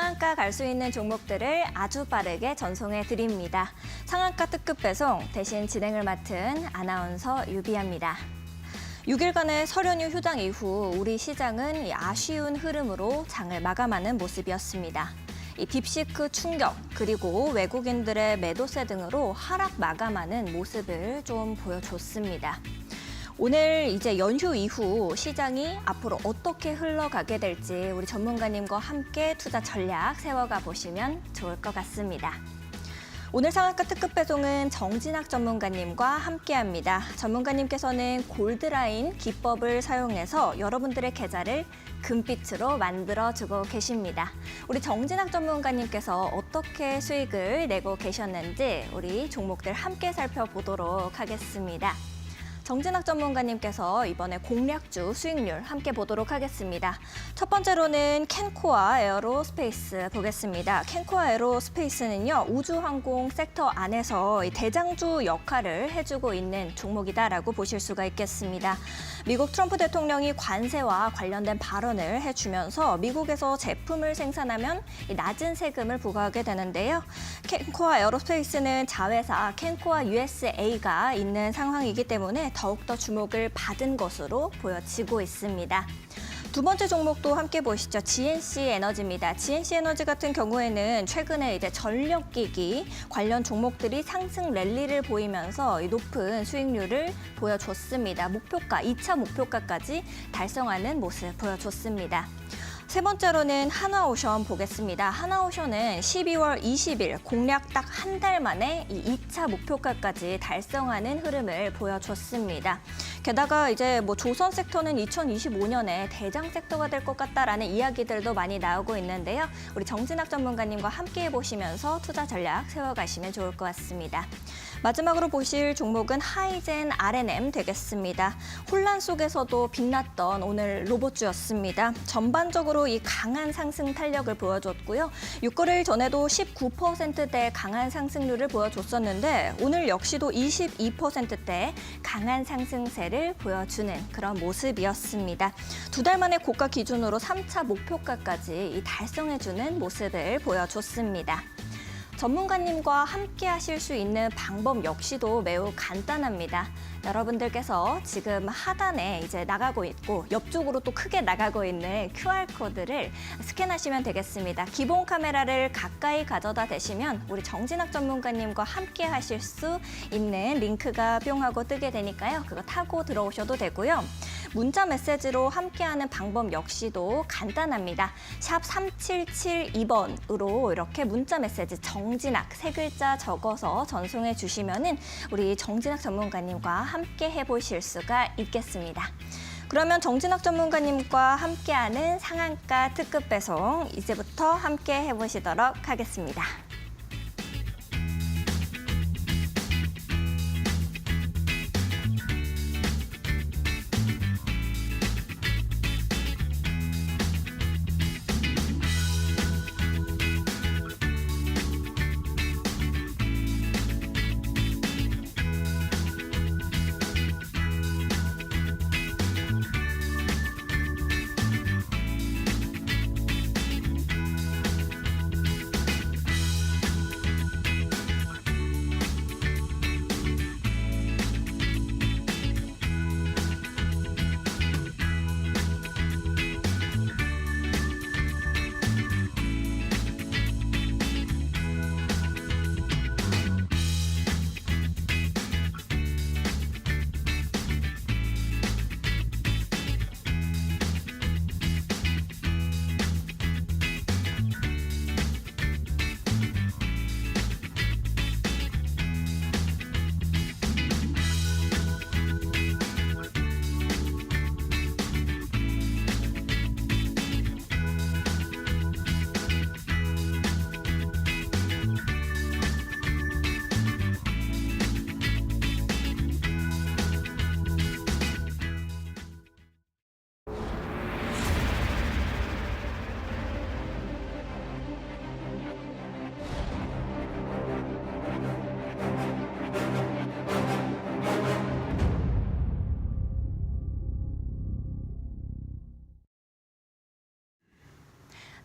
상한가 갈 수 있는 종목들을 아주 빠르게 전송해 드립니다. 상한가 특급 배송 대신 진행을 맡은 아나운서 유비아입니다. 6일간의 설 연휴 휴장 이후 우리 시장은 아쉬운 흐름으로 장을 마감하는 모습이었습니다. 이 딥시크 충격 그리고 외국인들의 매도세 등으로 하락 마감하는 모습을 좀 보여줬습니다. 오늘 이제 연휴 이후 시장이 앞으로 어떻게 흘러가게 될지 우리 전문가님과 함께 투자 전략 세워가 보시면 좋을 것 같습니다. 오늘 상한가 특급 배송은 정진학 전문가님과 함께합니다. 전문가님께서는 골드라인 기법을 사용해서 여러분들의 계좌를 금빛으로 만들어주고 계십니다. 우리 정진학 전문가님께서 어떻게 수익을 내고 계셨는지 우리 종목들 함께 살펴보도록 하겠습니다. 정진학 전문가님께서 이번에 공략주 수익률 함께 보도록 하겠습니다. 첫 번째로는 캔코아 에어로스페이스 보겠습니다. 캔코아 에어로스페이스는요, 우주항공 섹터 안에서 대장주 역할을 해주고 있는 종목이다라고 보실 수가 있겠습니다. 미국 트럼프 대통령이 관세와 관련된 발언을 해주면서 미국에서 제품을 생산하면 낮은 세금을 부과하게 되는데요. 캔코아 에어로스페이스는 자회사 캔코아 USA가 있는 상황이기 때문에 더욱더 주목을 받은 것으로 보여지고 있습니다. 두 번째 종목도 함께 보시죠. GNC 에너지입니다. GNC 에너지 같은 경우에는 최근에 이제 전력기기 관련 종목들이 상승 랠리를 보이면서 높은 수익률을 보여줬습니다. 목표가, 2차 목표가까지 달성하는 모습 보여줬습니다. 세 번째로는 하나오션 보겠습니다. 하나오션은 12월 20일 공략 딱 한 달 만에 이 2차 목표가까지 달성하는 흐름을 보여줬습니다. 게다가 이제 조선 섹터는 2025년에 대장 섹터가 될 것 같다라는 이야기들도 많이 나오고 있는데요. 우리 정진학 전문가님과 함께 보시면서 투자 전략 세워가시면 좋을 것 같습니다. 마지막으로 보실 종목은 하이젠 R&M 되겠습니다. 혼란 속에서도 빛났던 오늘 로봇주였습니다. 전반적으로 이 강한 상승 탄력을 보여줬고요. 6거래일 전에도 19%대 강한 상승률을 보여줬었는데 오늘 역시도 22%대 강한 상승세를 보여주는 그런 모습이었습니다. 두 달 만에 고가 기준으로 3차 목표가까지 달성해주는 모습을 보여줬습니다. 전문가님과 함께 하실 수 있는 방법 역시도 매우 간단합니다. 여러분들께서 지금 하단에 이제 나가고 있고 옆쪽으로 또 크게 나가고 있는 QR코드를 스캔하시면 되겠습니다. 기본 카메라를 가까이 가져다 대시면 우리 정진학 전문가님과 함께 하실 수 있는 링크가 뿅 하고 뜨게 되니까요. 그거 타고 들어오셔도 되고요. 문자 메시지로 함께하는 방법 역시도 간단합니다. 샵 3772번으로 이렇게 문자 메시지 정진학 세 글자 적어서 전송해 주시면은 우리 정진학 전문가님과 함께 해보실 수가 있겠습니다. 그러면 정진학 전문가님과 함께하는 상한가 특급 배송 이제부터 함께 해보시도록 하겠습니다.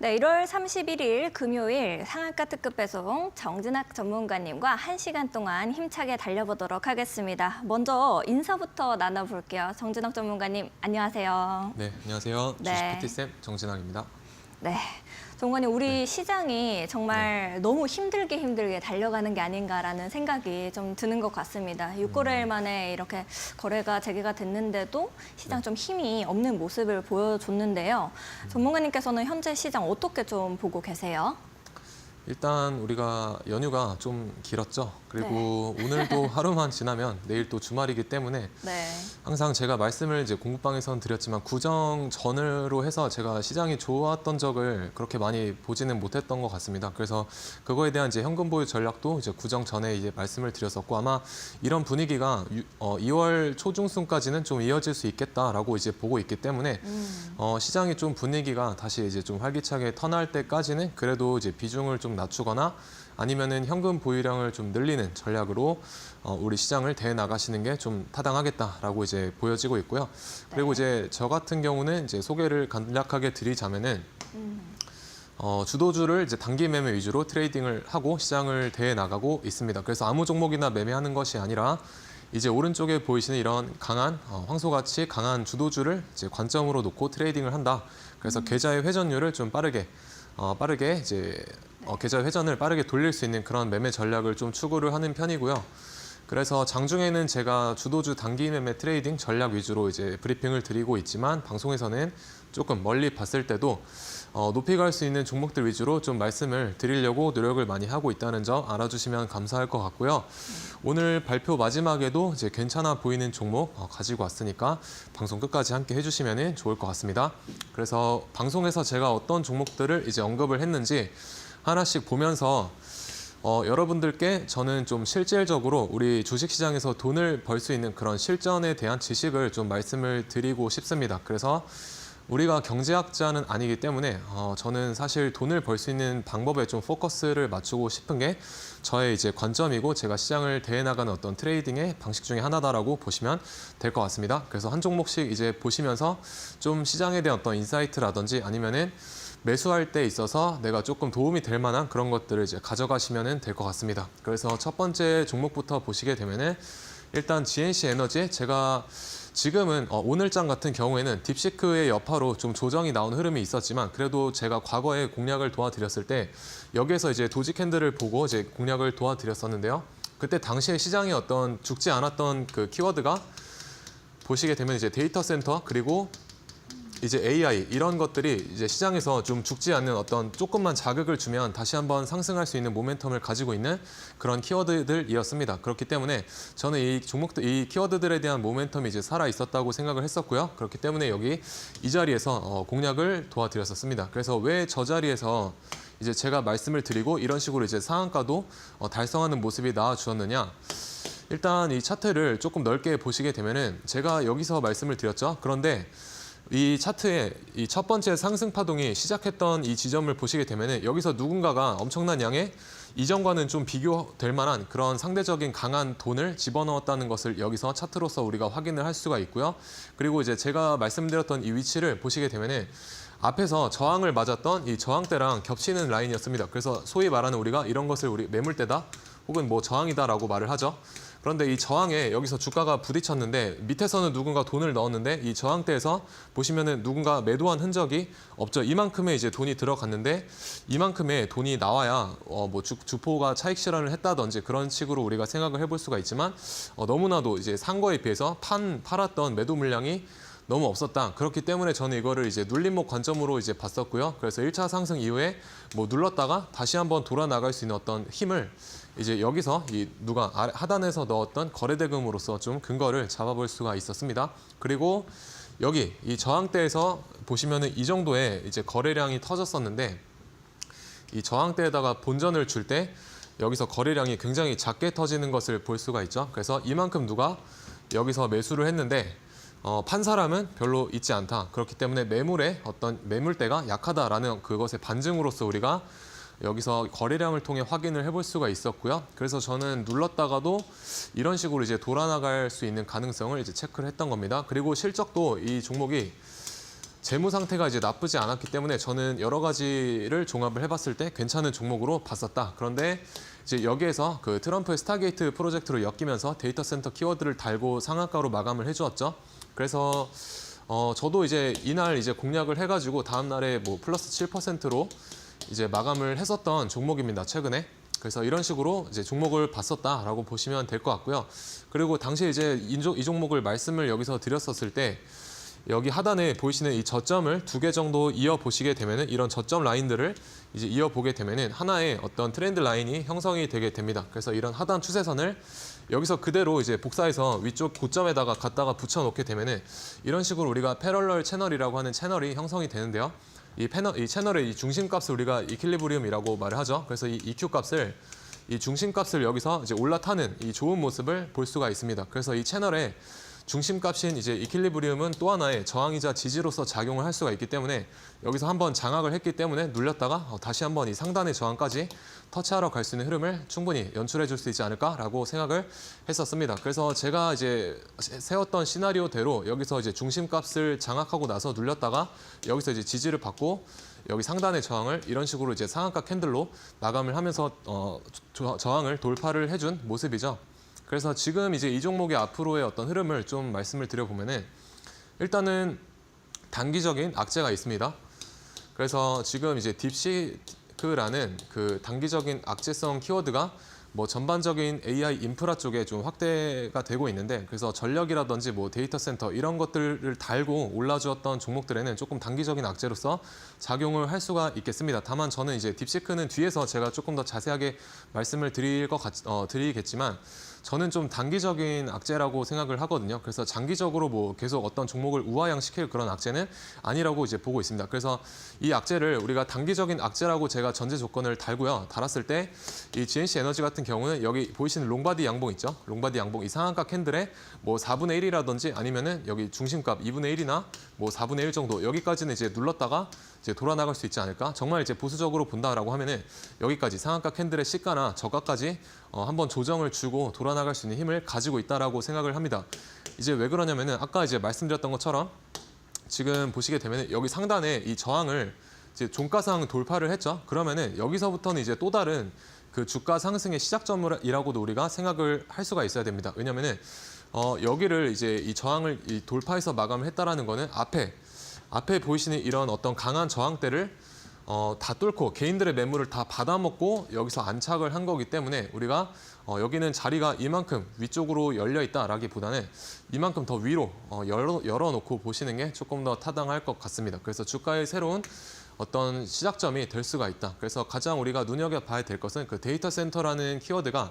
네, 1월 31일 금요일 상한가 특급 배송 정진학 전문가님과 1시간 동안 힘차게 달려보도록 하겠습니다. 먼저 인사부터 나눠볼게요. 정진학 전문가님, 안녕하세요. 네, 안녕하세요. 네. 주식 PT쌤 정진학입니다. 네, 전문가님, 우리 시장이 정말 너무 힘들게 달려가는 게 아닌가라는 생각이 좀 드는 것 같습니다. 6거래일 만에 이렇게 거래가 재개가 됐는데도 시장 좀 힘이 없는 모습을 보여줬는데요. 전문가님께서는 현재 시장 어떻게 좀 보고 계세요? 일단 우리가 연휴가 좀 길었죠. 그리고 오늘도 하루만 지나면 내일 또 주말이기 때문에 네. 항상 제가 말씀을 이제 공부방에서는 드렸지만 구정 전으로 해서 제가 시장이 좋았던 적을 그렇게 많이 보지는 못했던 것 같습니다. 그래서 그거에 대한 이제 현금 보유 전략도 이제 구정 전에 이제 말씀을 드렸었고 아마 이런 분위기가 2월 초중순까지는 좀 이어질 수 있겠다라고 이제 보고 있기 때문에 시장이 좀 분위기가 다시 이제 좀 활기차게 턴할 때까지는 그래도 이제 비중을 좀 낮추거나 아니면은 현금 보유량을 좀 늘리는 전략으로 우리 시장을 대해 나가시는 게 좀 타당하겠다라고 이제 보여지고 있고요. 그리고 이제 저 같은 경우는 이제 소개를 간략하게 드리자면은 주도주를 이제 단기 매매 위주로 트레이딩을 하고 시장을 대해 나가고 있습니다. 그래서 아무 종목이나 매매하는 것이 아니라 이제 오른쪽에 보이시는 이런 강한 황소같이 강한 주도주를 이제 관점으로 놓고 트레이딩을 한다. 그래서 계좌의 회전율을 좀 빠르게 이제 계좌 회전을 빠르게 돌릴 수 있는 그런 매매 전략을 좀 추구를 하는 편이고요. 그래서 장중에는 제가 주도주 단기 매매 트레이딩 전략 위주로 이제 브리핑을 드리고 있지만 방송에서는 조금 멀리 봤을 때도 높이 갈 수 있는 종목들 위주로 좀 말씀을 드리려고 노력을 많이 하고 있다는 점 알아주시면 감사할 것 같고요. 오늘 발표 마지막에도 이제 괜찮아 보이는 종목 가지고 왔으니까 방송 끝까지 함께 해주시면 좋을 것 같습니다. 그래서 방송에서 제가 어떤 종목들을 이제 언급을 했는지 하나씩 보면서 여러분들께 저는 좀 실질적으로 우리 주식시장에서 돈을 벌 수 있는 그런 실전에 대한 지식을 좀 말씀을 드리고 싶습니다. 그래서 우리가 경제학자는 아니기 때문에 저는 사실 돈을 벌 수 있는 방법에 좀 포커스를 맞추고 싶은 게 저의 이제 관점이고 제가 시장을 대해 나가는 어떤 트레이딩의 방식 중에 하나다라고 보시면 될 것 같습니다. 그래서 한 종목씩 이제 보시면서 좀 시장에 대한 어떤 인사이트라든지 아니면은 매수할 때 있어서 내가 조금 도움이 될 만한 그런 것들을 이제 가져가시면 될 것 같습니다. 그래서 첫 번째 종목부터 보시게 되면은 일단 GNC 에너지 제가 지금은 오늘장 같은 경우에는 딥시크의 여파로 좀 조정이 나온 흐름이 있었지만 그래도 제가 과거에 공략을 도와드렸을 때 여기에서 이제 도지 캔들을 보고 이제 공략을 도와드렸었는데요. 그때 당시에 시장에 어떤 죽지 않았던 그 키워드가 보시게 되면 이제 데이터 센터 그리고 이제 AI 이런 것들이 이제 시장에서 좀 죽지 않는 어떤 조금만 자극을 주면 다시 한번 상승할 수 있는 모멘텀을 가지고 있는 그런 키워드들이었습니다. 그렇기 때문에 저는 이 종목들, 이 키워드들에 대한 모멘텀이 이제 살아 있었다고 생각을 했었고요. 그렇기 때문에 여기 이 자리에서 공략을 도와드렸었습니다. 그래서 왜 저 자리에서 이제 제가 말씀을 드리고 이런 식으로 이제 상한가도 달성하는 모습이 나와주었느냐? 일단 이 차트를 조금 넓게 보시게 되면은 제가 여기서 말씀을 드렸죠. 그런데 이 차트의 이 첫 번째 상승 파동이 시작했던 이 지점을 보시게 되면은 여기서 누군가가 엄청난 양의 이전과는 좀 비교될 만한 그런 상대적인 강한 돈을 집어넣었다는 것을 여기서 차트로서 우리가 확인을 할 수가 있고요. 그리고 이제 제가 말씀드렸던 이 위치를 보시게 되면은 앞에서 저항을 맞았던 이 저항대랑 겹치는 라인이었습니다. 그래서 소위 말하는 우리가 이런 것을 우리 매물대다 혹은 뭐 저항이다라고 말을 하죠. 그런데 이 저항에 여기서 주가가 부딪혔는데 밑에서는 누군가 돈을 넣었는데 이 저항대에서 보시면은 누군가 매도한 흔적이 없죠. 이만큼의 이제 돈이 들어갔는데 이만큼의 돈이 나와야 뭐 주포가 차익 실현을 했다든지 그런 식으로 우리가 생각을 해볼 수가 있지만 너무나도 이제 산 거에 비해서 팔았던 매도 물량이 너무 없었다. 그렇기 때문에 저는 이거를 이제 눌림목 관점으로 이제 봤었고요. 그래서 1차 상승 이후에 뭐 눌렀다가 다시 한번 돌아 나갈 수 있는 어떤 힘을 이제 여기서 이 누가 하단에서 넣었던 거래대금으로서 좀 근거를 잡아볼 수가 있었습니다. 그리고 여기 이 저항대에서 보시면은 이 정도의 이제 거래량이 터졌었는데 이 저항대에다가 본전을 줄 때 여기서 거래량이 굉장히 작게 터지는 것을 볼 수가 있죠. 그래서 이만큼 누가 여기서 매수를 했는데 판 사람은 별로 있지 않다. 그렇기 때문에 매물의 어떤 매물대가 약하다라는 그것의 반증으로서 우리가 여기서 거래량을 통해 확인을 해볼 수가 있었고요. 그래서 저는 눌렀다가도 이런 식으로 이제 돌아나갈 수 있는 가능성을 이제 체크를 했던 겁니다. 그리고 실적도 이 종목이 재무 상태가 이제 나쁘지 않았기 때문에 저는 여러 가지를 종합을 해봤을 때 괜찮은 종목으로 봤었다. 그런데 이제 여기에서 그 트럼프의 스타게이트 프로젝트로 엮이면서 데이터 센터 키워드를 달고 상한가로 마감을 해주었죠. 그래서 저도 이제 이날 이제 공략을 해가지고 다음 날에 뭐 플러스 7%로 이제 마감을 했었던 종목입니다. 최근에. 그래서 이런 식으로 이제 종목을 봤었다라고 보시면 될 것 같고요. 그리고 당시에 이제 이 종목을 말씀을 여기서 드렸었을 때 여기 하단에 보이시는 이 저점을 2개 정도 이어 보시게 되면은 이런 저점 라인들을 이제 이어 보게 되면은 하나의 어떤 트렌드 라인이 형성이 되게 됩니다. 그래서 이런 하단 추세선을 여기서 그대로 이제 복사해서 위쪽 고점에다가 갖다가 붙여 놓게 되면은 이런 식으로 우리가 패럴럴 채널이라고 하는 채널이 형성이 되는데요. 이 채널의 이 중심값을 우리가 이퀄리브리움이라고 말을 하죠. 그래서 이 EQ 값을 이 중심값을 여기서 이제 올라타는 이 좋은 모습을 볼 수가 있습니다. 그래서 이 채널의 중심값인 이제 이퀄리브리움은 또 하나의 저항이자 지지로서 작용을 할 수가 있기 때문에 여기서 한번 장악을 했기 때문에 눌렸다가 다시 한번 이 상단의 저항까지 터치하러 갈 수 있는 흐름을 충분히 연출해 줄 수 있지 않을까라고 생각을 했었습니다. 그래서 제가 이제 세웠던 시나리오대로 여기서 이제 중심값을 장악하고 나서 눌렸다가 여기서 이제 지지를 받고 여기 상단의 저항을 이런 식으로 이제 상한가 캔들로 마감을 하면서 저항을 돌파를 해준 모습이죠. 그래서 지금 이제 이 종목의 앞으로의 어떤 흐름을 좀 말씀을 드려보면은 일단은 단기적인 악재가 있습니다. 그래서 지금 이제 딥시크라는 그 단기적인 악재성 키워드가 뭐 전반적인 AI 인프라 쪽에 좀 확대가 되고 있는데 그래서 전력이라든지 뭐 데이터 센터 이런 것들을 달고 올라주었던 종목들에는 조금 단기적인 악재로서 작용을 할 수가 있겠습니다. 다만 저는 이제 딥시크는 뒤에서 제가 조금 더 자세하게 말씀을 드리겠지만 저는 좀 단기적인 악재라고 생각을 하거든요. 그래서 장기적으로 뭐 계속 어떤 종목을 우하향시킬 그런 악재는 아니라고 이제 보고 있습니다. 그래서 이 악재를 우리가 단기적인 악재라고 제가 전제 조건을 달고요. 달았을 때 이 GNC 에너지 같은 경우는 여기 보이시는 롱바디 양봉 있죠? 롱바디 양봉 이 상한가 캔들에 뭐 4분의 1이라든지 아니면은 여기 중심값 2분의 1이나 뭐 4분의 1 정도 여기까지는 이제 눌렀다가 이제 돌아 나갈 수 있지 않을까? 정말 이제 보수적으로 본다라고 하면은 여기까지 상한가 캔들의 시가나 저가까지 한번 조정을 주고 돌아 나갈 수 있는 힘을 가지고 있다라고 생각을 합니다. 이제 왜 그러냐면은 아까 이제 말씀드렸던 것처럼 지금 보시게 되면 여기 상단에 이 저항을 이제 종가상 돌파를 했죠. 그러면은 여기서부터는 이제 또 다른 그 주가 상승의 시작점이라고도 우리가 생각을 할 수가 있어야 됩니다. 왜냐면은 여기를 이제 이 저항을 돌파해서 마감을 했다라는 거는 앞에 보이시는 이런 어떤 강한 저항대를 다 뚫고 개인들의 매물을 다 받아먹고 여기서 안착을 한 거기 때문에 우리가 여기는 자리가 이만큼 위쪽으로 열려 있다라기보다는 이만큼 더 위로 열어놓고 보시는 게 조금 더 타당할 것 같습니다. 그래서 주가의 새로운 어떤 시작점이 될 수가 있다. 그래서 가장 우리가 눈여겨봐야 될 것은 그 데이터 센터라는 키워드가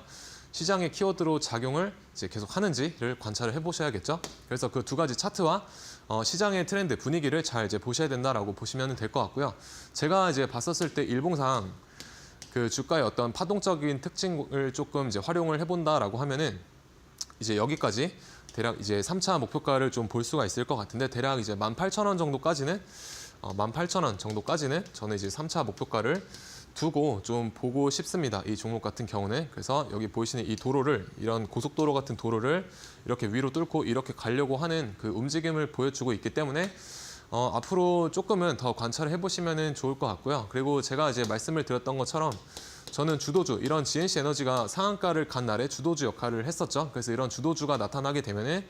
시장의 키워드로 작용을 이제 계속 하는지를 관찰을 해보셔야겠죠. 그래서 그 두 가지 차트와 시장의 트렌드 분위기를 잘 이제 보셔야 된다라고 보시면 될 것 같고요. 제가 이제 봤었을 때 일봉상 그 주가의 어떤 파동적인 특징을 조금 이제 활용을 해본다라고 하면은 이제 여기까지 대략 이제 3차 목표가를 좀 볼 수가 있을 것 같은데 대략 이제 18,000원 정도까지는 18,000원 정도까지는 저는 이제 3차 목표가를 두고 좀 보고 싶습니다. 이 종목 같은 경우는. 그래서 여기 보이시는 이 도로를 이런 고속도로 같은 도로를 이렇게 위로 뚫고 이렇게 가려고 하는 그 움직임을 보여주고 있기 때문에 앞으로 조금은 더 관찰을 해보시면 좋을 것 같고요. 그리고 제가 이제 말씀을 드렸던 것처럼 저는 주도주, 이런 GNC 에너지가 상한가를 간 날에 주도주 역할을 했었죠. 그래서 이런 주도주가 나타나게 되면은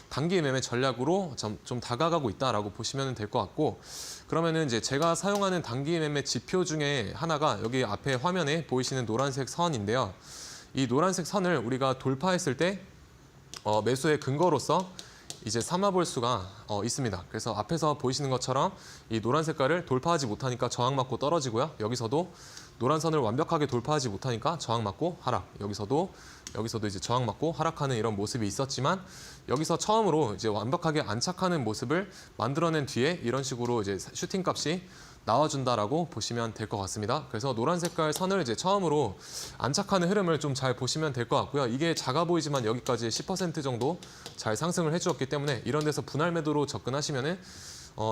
단기 매매 전략으로 좀 다가가고 있다라고 보시면 될 것 같고, 그러면은 이제 제가 사용하는 단기 매매 지표 중에 하나가 여기 앞에 화면에 보이시는 노란색 선인데요. 이 노란색 선을 우리가 돌파했을 때 매수의 근거로서 이제 삼아볼 수가 있습니다. 그래서 앞에서 보이시는 것처럼 이 노란 색깔을 돌파하지 못하니까 저항 맞고 떨어지고요. 여기서도 노란 선을 완벽하게 돌파하지 못하니까 저항 맞고 하락. 여기서도 이제 저항 맞고 하락하는 이런 모습이 있었지만 여기서 처음으로 이제 완벽하게 안착하는 모습을 만들어낸 뒤에 이런 식으로 이제 슈팅 값이 나와준다라고 보시면 될 것 같습니다. 그래서 노란 색깔 선을 이제 처음으로 안착하는 흐름을 좀 잘 보시면 될 것 같고요. 이게 작아 보이지만 여기까지 10% 정도 잘 상승을 해주었기 때문에 이런 데서 분할 매도로 접근하시면은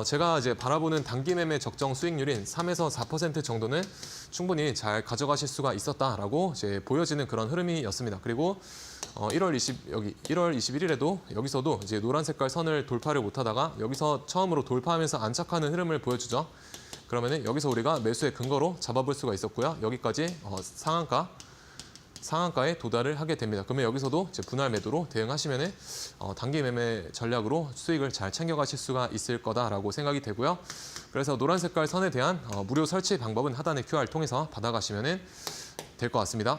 제가 이제 바라보는 단기 매매 적정 수익률인 3에서 4% 정도는 충분히 잘 가져가실 수가 있었다라고 이제 보여지는 그런 흐름이었습니다. 그리고 1월 21일에도 여기서도 이제 노란 색깔 선을 돌파를 못하다가 여기서 처음으로 돌파하면서 안착하는 흐름을 보여주죠. 그러면은 여기서 우리가 매수의 근거로 잡아볼 수가 있었고요. 여기까지 상한가에 도달을 하게 됩니다. 그러면 여기서도 이제 분할 매도로 대응하시면은 단기 매매 전략으로 수익을 잘 챙겨가실 수가 있을 거다라고 생각이 되고요. 그래서 노란 색깔 선에 대한 무료 설치 방법은 하단의 QR을 통해서 받아가시면은 될 것 같습니다.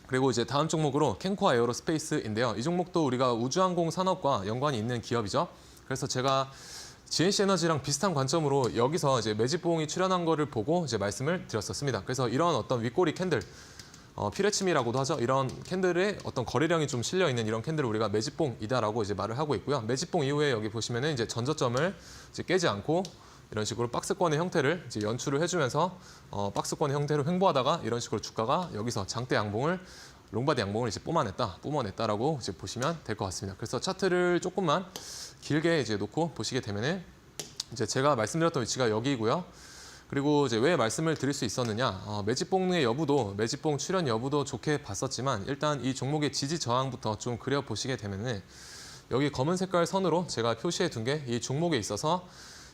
그리고 이제 다음 종목으로 캔코아 에어로스페이스인데요. 이 종목도 우리가 우주항공 산업과 연관이 있는 기업이죠. 그래서 제가 GNC 에너지랑 비슷한 관점으로 여기서 이제 매집봉이 출현한 거를 보고 이제 말씀을 드렸었습니다. 그래서 이런 어떤 윗꼬리 캔들, 피레침이라고도 하죠. 이런 캔들에 어떤 거래량이 좀 실려 있는 이런 캔들을 우리가 매집봉이다라고 이제 말을 하고 있고요. 매집봉 이후에 여기 보시면은 이제 전저점을 이제 깨지 않고 이런 식으로 박스권의 형태를 이제 연출을 해주면서 박스권의 형태로 횡보하다가 이런 식으로 주가가 여기서 장대 양봉을 롱바디 양봉을 이제 뿜어냈다라고 이제 보시면 될 것 같습니다. 그래서 차트를 조금만 길게 이제 놓고 보시게 되면은 이제 제가 말씀드렸던 위치가 여기고요. 그리고 이제 왜 말씀을 드릴 수 있었느냐? 매집봉의 여부도 매집봉 출현 여부도 좋게 봤었지만 일단 이 종목의 지지 저항부터 좀 그려 보시게 되면은 여기 검은 색깔 선으로 제가 표시해 둔 게 이 종목에 있어서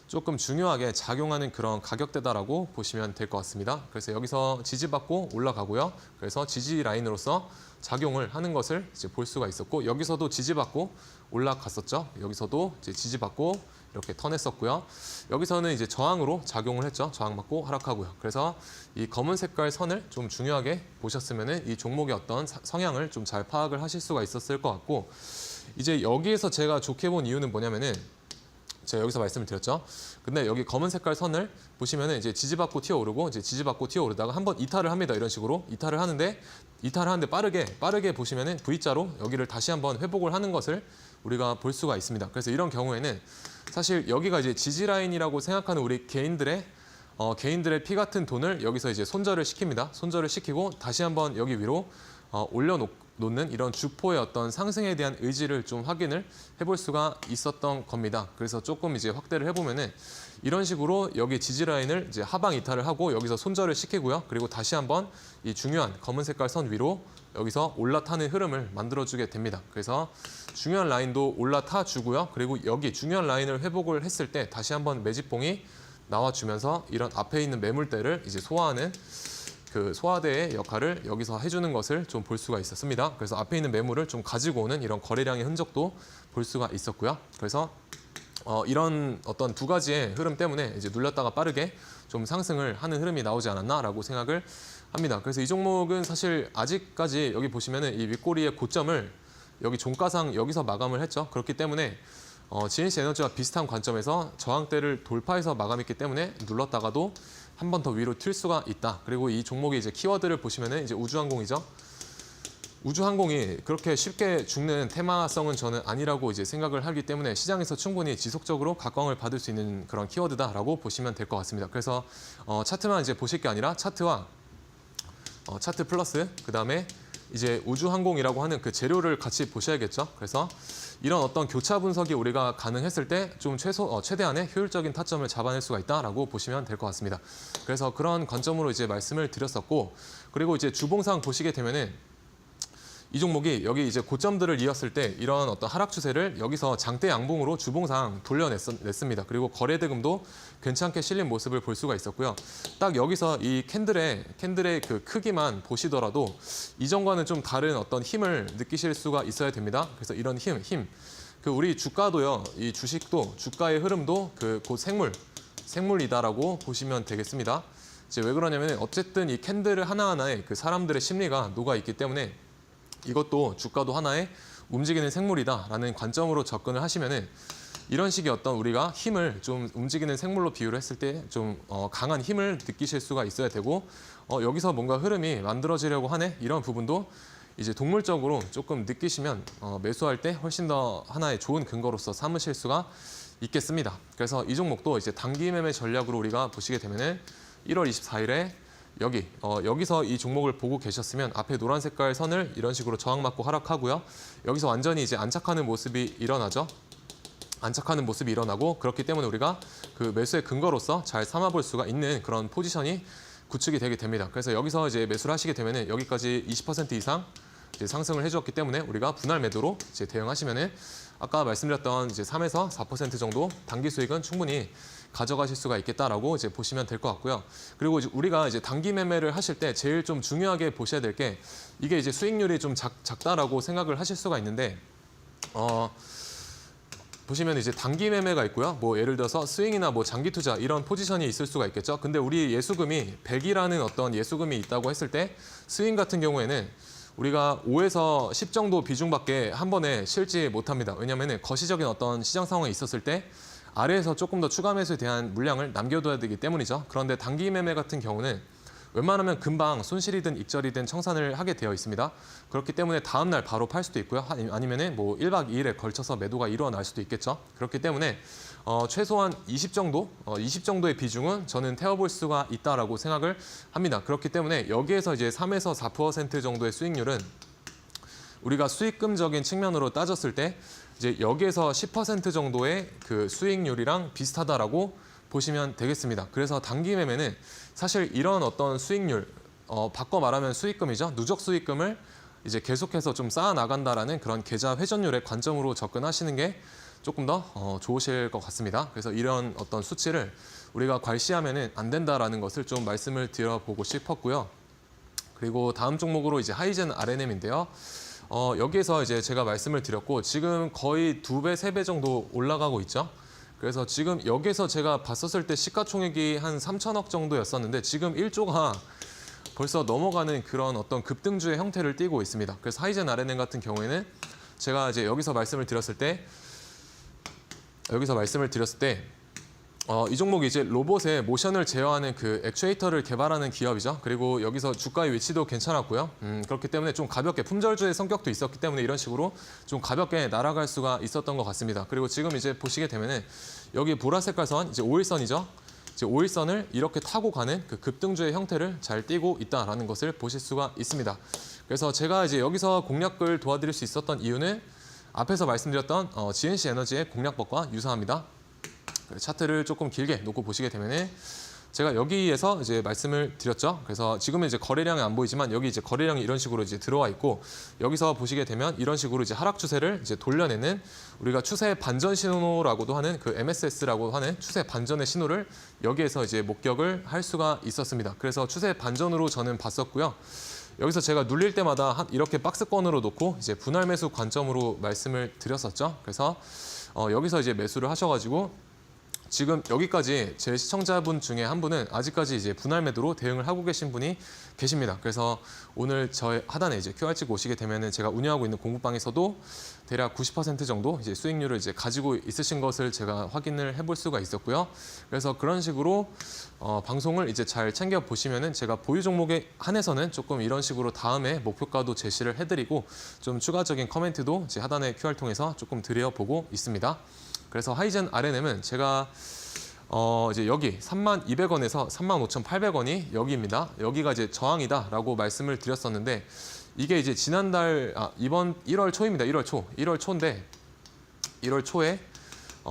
조금 중요하게 작용하는 그런 가격대다라고 보시면 될 것 같습니다. 그래서 여기서 지지받고 올라가고요. 그래서 지지 라인으로서 작용을 하는 것을 이제 볼 수가 있었고 여기서도 지지받고 올라갔었죠. 여기서도 이제 지지받고 이렇게 턴했었고요. 여기서는 이제 저항으로 작용을 했죠. 저항받고 하락하고요. 그래서 이 검은 색깔 선을 좀 중요하게 보셨으면은 이 종목의 어떤 성향을 좀 잘 파악을 하실 수가 있었을 것 같고 이제 여기에서 제가 좋게 본 이유는 뭐냐면은 제가 여기서 말씀을 드렸죠. 근데 여기 검은 색깔 선을 보시면은 이제 지지받고 튀어오르고 이제 지지받고 튀어오르다가 한번 이탈을 합니다. 이런 식으로 이탈을 하는데 빠르게 보시면은 V자로 여기를 다시 한번 회복을 하는 것을 우리가 볼 수가 있습니다. 그래서 이런 경우에는 사실 여기가 이제 지지 라인이라고 생각하는 우리 개인들의 피 같은 돈을 여기서 이제 손절을 시킵니다. 손절을 시키고 다시 한번 여기 위로 올려놓는 이런 주포의 어떤 상승에 대한 의지를 좀 확인을 해볼 수가 있었던 겁니다. 그래서 조금 이제 확대를 해보면은 이런 식으로 여기 지지 라인을 이제 하방 이탈을 하고 여기서 손절을 시키고요. 그리고 다시 한번 이 중요한 검은 색깔 선 위로 여기서 올라타는 흐름을 만들어주게 됩니다. 그래서 중요한 라인도 올라타 주고요. 그리고 여기 중요한 라인을 회복을 했을 때 다시 한번 매집봉이 나와주면서 이런 앞에 있는 매물대를 이제 소화하는 그 소화대의 역할을 여기서 해주는 것을 좀 볼 수가 있었습니다. 그래서 앞에 있는 매물을 좀 가지고 오는 이런 거래량의 흔적도 볼 수가 있었고요. 그래서 이런 어떤 두 가지의 흐름 때문에 이제 눌렸다가 빠르게 좀 상승을 하는 흐름이 나오지 않았나라고 생각을 합니다. 그래서 이 종목은 사실 아직까지 여기 보시면은 이 윗꼬리의 고점을 여기 종가상 여기서 마감을 했죠. 그렇기 때문에 GNC 에너지와 비슷한 관점에서 저항대를 돌파해서 마감했기 때문에 눌렀다가도 한 번 더 위로 튈 수가 있다. 그리고 이 종목의 이제 키워드를 보시면은 이제 우주항공이죠. 우주항공이 그렇게 쉽게 죽는 테마성은 저는 아니라고 이제 생각을 하기 때문에 시장에서 충분히 지속적으로 각광을 받을 수 있는 그런 키워드다라고 보시면 될 것 같습니다. 그래서 차트만 이제 보실 게 아니라 차트와 차트 플러스 그다음에 이제 우주항공이라고 하는 그 재료를 같이 보셔야겠죠. 그래서 이런 어떤 교차 분석이 우리가 가능했을 때 좀 최대한의 효율적인 타점을 잡아낼 수가 있다라고 보시면 될 것 같습니다. 그래서 그런 관점으로 이제 말씀을 드렸었고 그리고 이제 주봉상 보시게 되면은 이 종목이 여기 이제 고점들을 이었을 때 이런 어떤 하락 추세를 여기서 장대 양봉으로 주봉상 돌려냈습니다. 그리고 거래 대금도 괜찮게 실린 모습을 볼 수가 있었고요. 딱 여기서 이 캔들의 그 크기만 보시더라도 이전과는 좀 다른 어떤 힘을 느끼실 수가 있어야 됩니다. 그래서 이런 힘. 그 우리 주가도요. 이 주식도 주가의 흐름도 곧 생물이다라고 보시면 되겠습니다. 이제 왜 그러냐면 어쨌든 이 캔들 하나하나에 그 사람들의 심리가 녹아 있기 때문에 이것도 주가도 하나의 움직이는 생물이다라는 관점으로 접근을 하시면은 이런 식의 어떤 우리가 힘을 좀 움직이는 생물로 비유를 했을 때 좀 강한 힘을 느끼실 수가 있어야 되고 여기서 뭔가 흐름이 만들어지려고 하네 이런 부분도 이제 동물적으로 조금 느끼시면 매수할 때 훨씬 더 하나의 좋은 근거로서 삼으실 수가 있겠습니다. 그래서 이 종목도 이제 단기 매매 전략으로 우리가 보시게 되면은 1월 24일에 여기서 이 종목을 보고 계셨으면 앞에 노란 색깔 선을 이런 식으로 저항 맞고 하락하고요. 여기서 완전히 이제 안착하는 모습이 일어나죠. 안착하는 모습이 일어나고 그렇기 때문에 우리가 그 매수의 근거로서 잘 삼아볼 수가 있는 그런 포지션이 구축이 되게 됩니다. 그래서 여기서 이제 매수를 하시게 되면은 여기까지 20% 이상 이제 상승을 해주었기 때문에 우리가 분할 매도로 이제 대응하시면은 아까 말씀드렸던 이제 3에서 4% 정도 단기 수익은 충분히 가져가실 수가 있겠다라고 이제 보시면 될 것 같고요. 그리고 이제 우리가 이제 단기 매매를 하실 때 제일 좀 중요하게 보셔야 될 게 이게 이제 수익률이 좀 작다라고 생각을 하실 수가 있는데 보시면 이제 단기 매매가 있고요. 뭐 예를 들어서 스윙이나 뭐 장기 투자 이런 포지션이 있을 수가 있겠죠. 근데 우리 예수금이 100이라는 어떤 예수금이 있다고 했을 때 스윙 같은 경우에는 우리가 5에서 10 정도 비중밖에 한 번에 실지 못합니다. 왜냐하면 거시적인 어떤 시장 상황이 있었을 때 아래에서 조금 더 추가 매수에 대한 물량을 남겨둬야 되기 때문이죠. 그런데 단기 매매 같은 경우는 웬만하면 금방 손실이든 익절이든 청산을 하게 되어 있습니다. 그렇기 때문에 다음 날 바로 팔 수도 있고요. 아니면은 뭐 1박 2일에 걸쳐서 매도가 일어날 수도 있겠죠. 그렇기 때문에 최소한 20 정도, 20 정도의 비중은 저는 태워볼 수가 있다라고 생각을 합니다. 그렇기 때문에 여기에서 이제 3에서 4% 정도의 수익률은 우리가 수익금적인 측면으로 따졌을 때 이제 여기에서 10% 정도의 그 수익률이랑 비슷하다라고 보시면 되겠습니다. 그래서 단기 매매는 사실 이런 어떤 수익률, 바꿔 말하면 수익금이죠. 누적 수익금을 이제 계속해서 좀 쌓아 나간다라는 그런 계좌 회전율의 관점으로 접근하시는 게 조금 더 좋으실 것 같습니다. 그래서 이런 어떤 수치를 우리가 괄시하면은 안 된다라는 것을 좀 말씀을 드려보고 싶었고요. 그리고 다음 종목으로 이제 하이젠 RNM인데요. 여기에서 이제 제가 말씀을 드렸고 지금 거의 2배, 3배 정도 올라가고 있죠. 그래서 지금 여기서 제가 봤었을 때 시가총액이 한 3천억 정도였었는데 지금 1조가 벌써 넘어가는 그런 어떤 급등주의 형태를 띠고 있습니다. 그래서 하이젠 RNM 같은 경우에는 제가 이제 여기서 말씀을 드렸을 때 이 종목이 이제 로봇의 모션을 제어하는 그 액추에이터를 개발하는 기업이죠. 그리고 여기서 주가의 위치도 괜찮았고요. 그렇기 때문에 좀 가볍게 품절주의 성격도 있었기 때문에 이런 식으로 좀 가볍게 날아갈 수가 있었던 것 같습니다. 그리고 지금 이제 보시게 되면은 여기 보라색 색깔 선 이제 5일선이죠. 이제 5일선을 이렇게 타고 가는 그 급등주의 형태를 잘 띠고 있다라는 것을 보실 수가 있습니다. 그래서 제가 이제 여기서 공략을 도와드릴 수 있었던 이유는 앞에서 말씀드렸던 GNC 에너지의 공략법과 유사합니다. 차트를 조금 길게 놓고 보시게 되면은 제가 여기에서 이제 말씀을 드렸죠. 그래서 지금은 이제 거래량이 안 보이지만 여기 이제 거래량이 이런 식으로 이제 들어와 있고 여기서 보시게 되면 이런 식으로 이제 하락 추세를 이제 돌려내는 우리가 추세 반전 신호라고도 하는 그 MSS라고 하는 추세 반전의 신호를 여기에서 이제 목격을 할 수가 있었습니다. 그래서 추세 반전으로 저는 봤었고요. 여기서 제가 눌릴 때마다 이렇게 박스권으로 놓고 이제 분할 매수 관점으로 말씀을 드렸었죠. 그래서 여기서 이제 매수를 하셔가지고 지금 여기까지 제 시청자분 중에 한 분은 아직까지 이제 분할 매도로 대응을 하고 계신 분이 계십니다. 그래서 오늘 저의 하단에 이제 QR 찍고 오시게 되면은 제가 운영하고 있는 공부방에서도 대략 90% 정도 이제 수익률을 이제 가지고 있으신 것을 제가 확인을 해볼 수가 있었고요. 그래서 그런 식으로 방송을 이제 잘 챙겨 보시면은 제가 보유 종목에 한해서는 조금 이런 식으로 다음에 목표가도 제시를 해드리고 좀 추가적인 커멘트도 이제 하단의 QR 통해서 조금 드려보고 있습니다. 그래서 하이젠 RNM은 제가 이제 여기 32,200원에서 35,800원이 여기입니다. 여기가 이제 저항이다라고 말씀을 드렸었는데 이게 이제 지난달 이번 1월 초입니다. 1월 초인데 1월 초에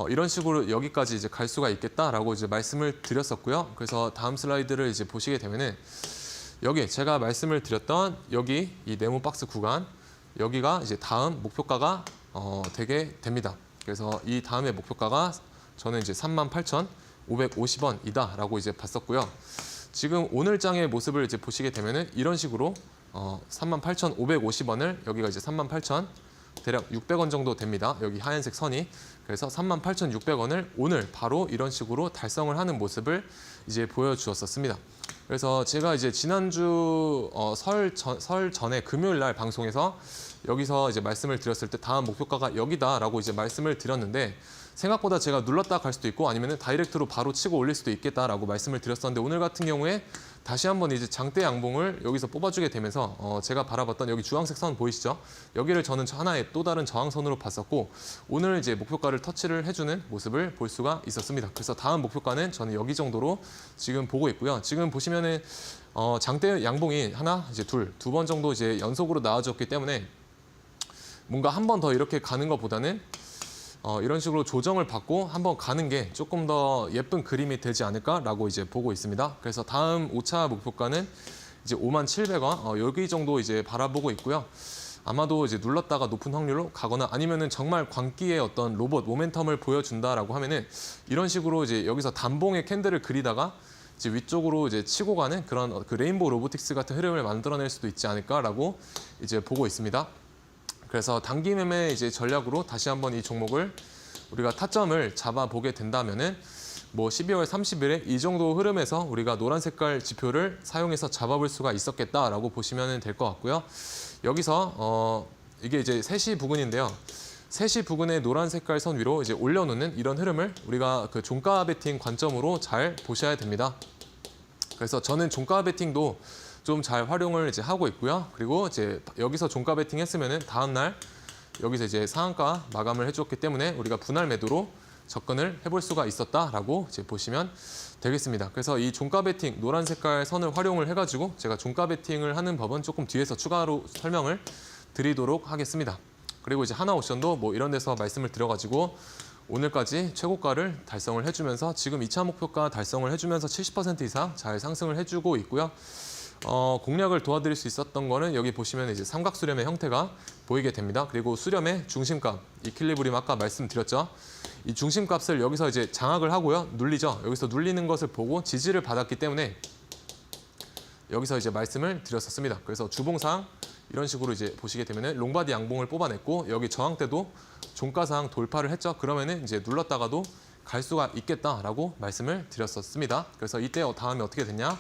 이런 식으로 여기까지 이제 갈 수가 있겠다라고 이제 말씀을 드렸었고요. 그래서 다음 슬라이드를 이제 보시게 되면은 여기 제가 말씀을 드렸던 여기 이 네모 박스 구간 여기가 이제 다음 목표가가 되게 됩니다. 그래서 이 다음의 목표가가 저는 이제 38,550원이다라고 이제 봤었고요. 지금 오늘 장의 모습을 이제 보시게 되면은 이런 식으로 38,550원을 여기가 이제 38,000 대략 600원 정도 됩니다. 여기 하얀색 선이. 그래서 38,600원을 오늘 바로 이런 식으로 달성을 하는 모습을 이제 보여주었었습니다. 그래서 제가 이제 지난주 설 전에 금요일 날 방송에서 여기서 이제 말씀을 드렸을 때 다음 목표가가 여기다라고 이제 말씀을 드렸는데 생각보다 제가 눌렀다 갈 수도 있고 아니면은 다이렉트로 바로 치고 올릴 수도 있겠다라고 말씀을 드렸었는데 오늘 같은 경우에 다시 한번 이제 장대 양봉을 여기서 뽑아주게 되면서 제가 바라봤던 여기 주황색 선 보이시죠? 여기를 저는 하나의 또 다른 저항선으로 봤었고 오늘 이제 목표가를 터치를 해주는 모습을 볼 수가 있었습니다. 그래서 다음 목표가는 저는 여기 정도로 지금 보고 있고요. 지금 보시면은 장대 양봉이 하나 이제 두 번 정도 이제 연속으로 나와줬기 때문에 뭔가 한 번 더 이렇게 가는 것보다는 이런 식으로 조정을 받고 한번 가는 게 조금 더 예쁜 그림이 되지 않을까라고 이제 보고 있습니다. 그래서 다음 5차 목표가는 이제 57,000원 여기 정도 이제 바라보고 있고요. 아마도 이제 눌렀다가 높은 확률로 가거나 아니면은 정말 광기의 어떤 로봇 모멘텀을 보여준다라고 하면은 이런 식으로 이제 여기서 단봉의 캔들을 그리다가 이제 위쪽으로 이제 치고 가는 그런 그 레인보우 로보틱스 같은 흐름을 만들어낼 수도 있지 않을까라고 이제 보고 있습니다. 그래서 단기 매매 이제 전략으로 다시 한번 이 종목을 우리가 타점을 잡아보게 된다면은 뭐 12월 30일에 이 정도 흐름에서 우리가 노란 색깔 지표를 사용해서 잡아볼 수가 있었겠다라고 보시면 될 것 같고요. 여기서 이게 이제 3시 부근인데요. 3시 부근의 노란 색깔 선 위로 이제 올려놓는 이런 흐름을 우리가 그 종가 베팅 관점으로 잘 보셔야 됩니다. 그래서 저는 종가 베팅도 좀 잘 활용을 이제 하고 있고요. 그리고 이제 여기서 종가 베팅 했으면은 다음 날 여기서 이제 상한가 마감을 해줬기 때문에 우리가 분할 매도로 접근을 해볼 수가 있었다라고 이제 보시면 되겠습니다. 그래서 이 종가 베팅 노란 색깔 선을 활용을 해가지고 제가 종가 베팅을 하는 법은 조금 뒤에서 추가로 설명을 드리도록 하겠습니다. 그리고 이제 하나옵션도 뭐 이런 데서 말씀을 드려가지고 오늘까지 최고가를 달성을 해주면서 지금 2차 목표가 달성을 해주면서 70% 이상 잘 상승을 해주고 있고요. 공략을 도와드릴 수 있었던 거는 여기 보시면 이제 삼각 수렴의 형태가 보이게 됩니다. 그리고 수렴의 중심값, 이퀄리브리움 아까 말씀드렸죠. 이 중심값을 여기서 이제 장악을 하고요. 눌리죠. 여기서 눌리는 것을 보고 지지를 받았기 때문에 여기서 이제 말씀을 드렸었습니다. 그래서 주봉상 이런 식으로 이제 보시게 되면은 롱바디 양봉을 뽑아냈고 여기 저항 때도 종가상 돌파를 했죠. 그러면은 이제 눌렀다가도 갈 수가 있겠다라고 말씀을 드렸었습니다. 그래서 이때 다음에 어떻게 됐냐?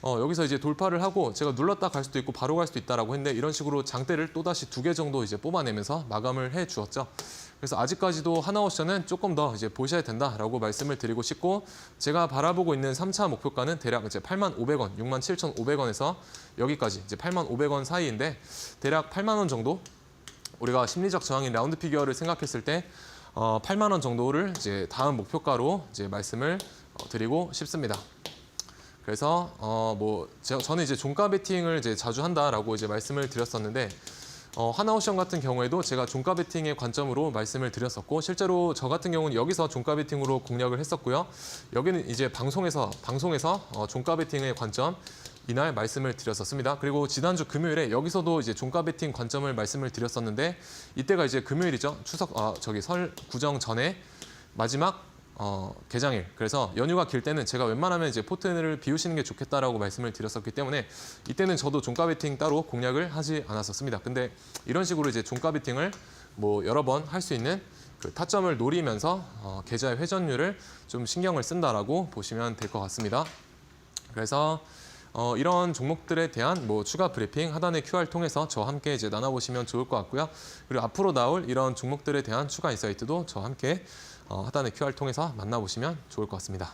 여기서 이제 돌파를 하고 제가 눌렀다 갈 수도 있고 바로 갈 수도 있다라고 했는데 이런 식으로 장대를 또다시 2개 정도 이제 뽑아내면서 마감을 해 주었죠. 그래서 아직까지도 하나옵션은 조금 더 이제 보셔야 된다라고 말씀을 드리고 싶고 제가 바라보고 있는 3차 목표가는 대략 이제 85,000원, 67,500원에서 여기까지 이제 85,000원 사이인데 대략 8만 원 정도 우리가 심리적 저항인 라운드 피겨를 생각했을 때 8만 원 정도를 이제 다음 목표가로 이제 말씀을 드리고 싶습니다. 그래서 저는 이제 종가 베팅을 이제 자주 한다라고 이제 말씀을 드렸었는데 하나옵션 같은 경우에도 제가 종가 베팅의 관점으로 말씀을 드렸었고 실제로 저 같은 경우는 여기서 종가 베팅으로 공략을 했었고요. 여기는 이제 방송에서 종가 베팅의 관점 이날 말씀을 드렸었습니다. 그리고 지난주 금요일에 여기서도 이제 종가 베팅 관점을 말씀을 드렸었는데 이때가 이제 금요일이죠. 설 구정 전에 마지막 개장일. 그래서 연휴가 길 때는 제가 웬만하면 이제 포트를 비우시는 게 좋겠다라고 말씀을 드렸었기 때문에 이때는 저도 종가 베팅 따로 공략을 하지 않았었습니다. 근데 이런 식으로 이제 종가 베팅을 뭐 여러 번 할 수 있는 그 타점을 노리면서 계좌의 회전율을 좀 신경을 쓴다라고 보시면 될 것 같습니다. 그래서 이런 종목들에 대한 뭐 추가 브리핑 하단의 QR 통해서 저와 함께 이제 나눠보시면 좋을 것 같고요. 그리고 앞으로 나올 이런 종목들에 대한 추가 인사이트도 저와 함께 하단의 QR 통해서 만나보시면 좋을 것 같습니다.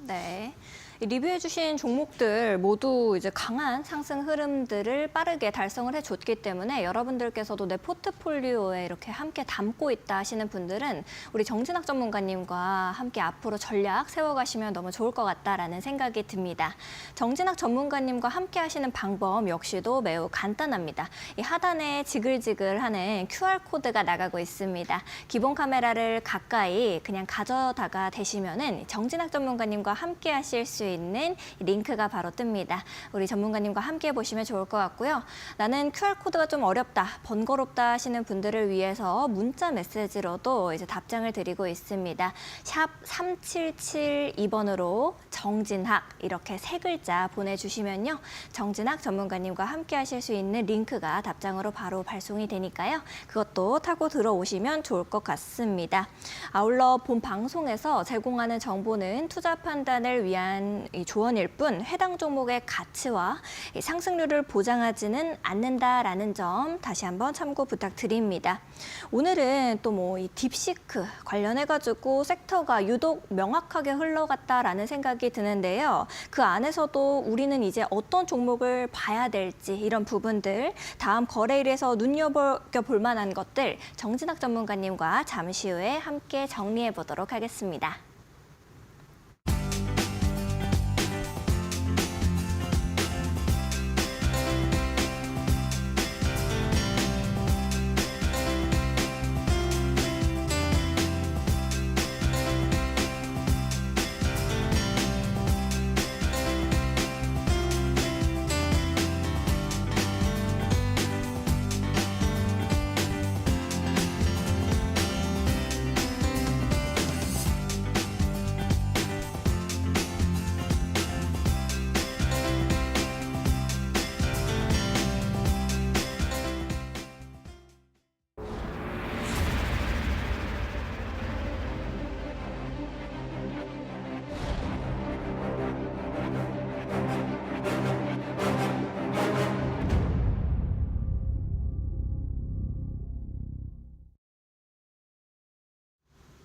네. 리뷰해주신 종목들 모두 이제 강한 상승 흐름들을 빠르게 달성을 해줬기 때문에 여러분들께서도 내 포트폴리오에 이렇게 함께 담고 있다 하시는 분들은 우리 정진학 전문가님과 함께 앞으로 전략 세워가시면 너무 좋을 것 같다라는 생각이 듭니다. 정진학 전문가님과 함께 하시는 방법 역시도 매우 간단합니다. 이 하단에 지글지글하는 QR코드가 나가고 있습니다. 기본 카메라를 가까이 그냥 가져다가 대시면은 정진학 전문가님과 함께 하실 수 있는 링크가 바로 뜹니다. 우리 전문가님과 함께 보시면 좋을 것 같고요. 나는 QR코드가 좀 어렵다, 번거롭다 하시는 분들을 위해서 문자 메시지로도 이제 답장을 드리고 있습니다. 샵 3772번으로 정진학 이렇게 3글자 보내주시면요. 정진학 전문가님과 함께 하실 수 있는 링크가 답장으로 바로 발송이 되니까요. 그것도 타고 들어오시면 좋을 것 같습니다. 아울러 본 방송에서 제공하는 정보는 투자 판단을 위한 이 조언일 뿐 해당 종목의 가치와 상승률을 보장하지는 않는다라는 점 다시 한번 참고 부탁드립니다. 오늘은 또 뭐 이 딥시크 관련해가지고 섹터가 유독 명확하게 흘러갔다라는 생각이 드는데요. 그 안에서도 우리는 이제 어떤 종목을 봐야 될지 이런 부분들 다음 거래일에서 눈여겨볼 만한 것들 정진학 전문가님과 잠시 후에 함께 정리해 보도록 하겠습니다.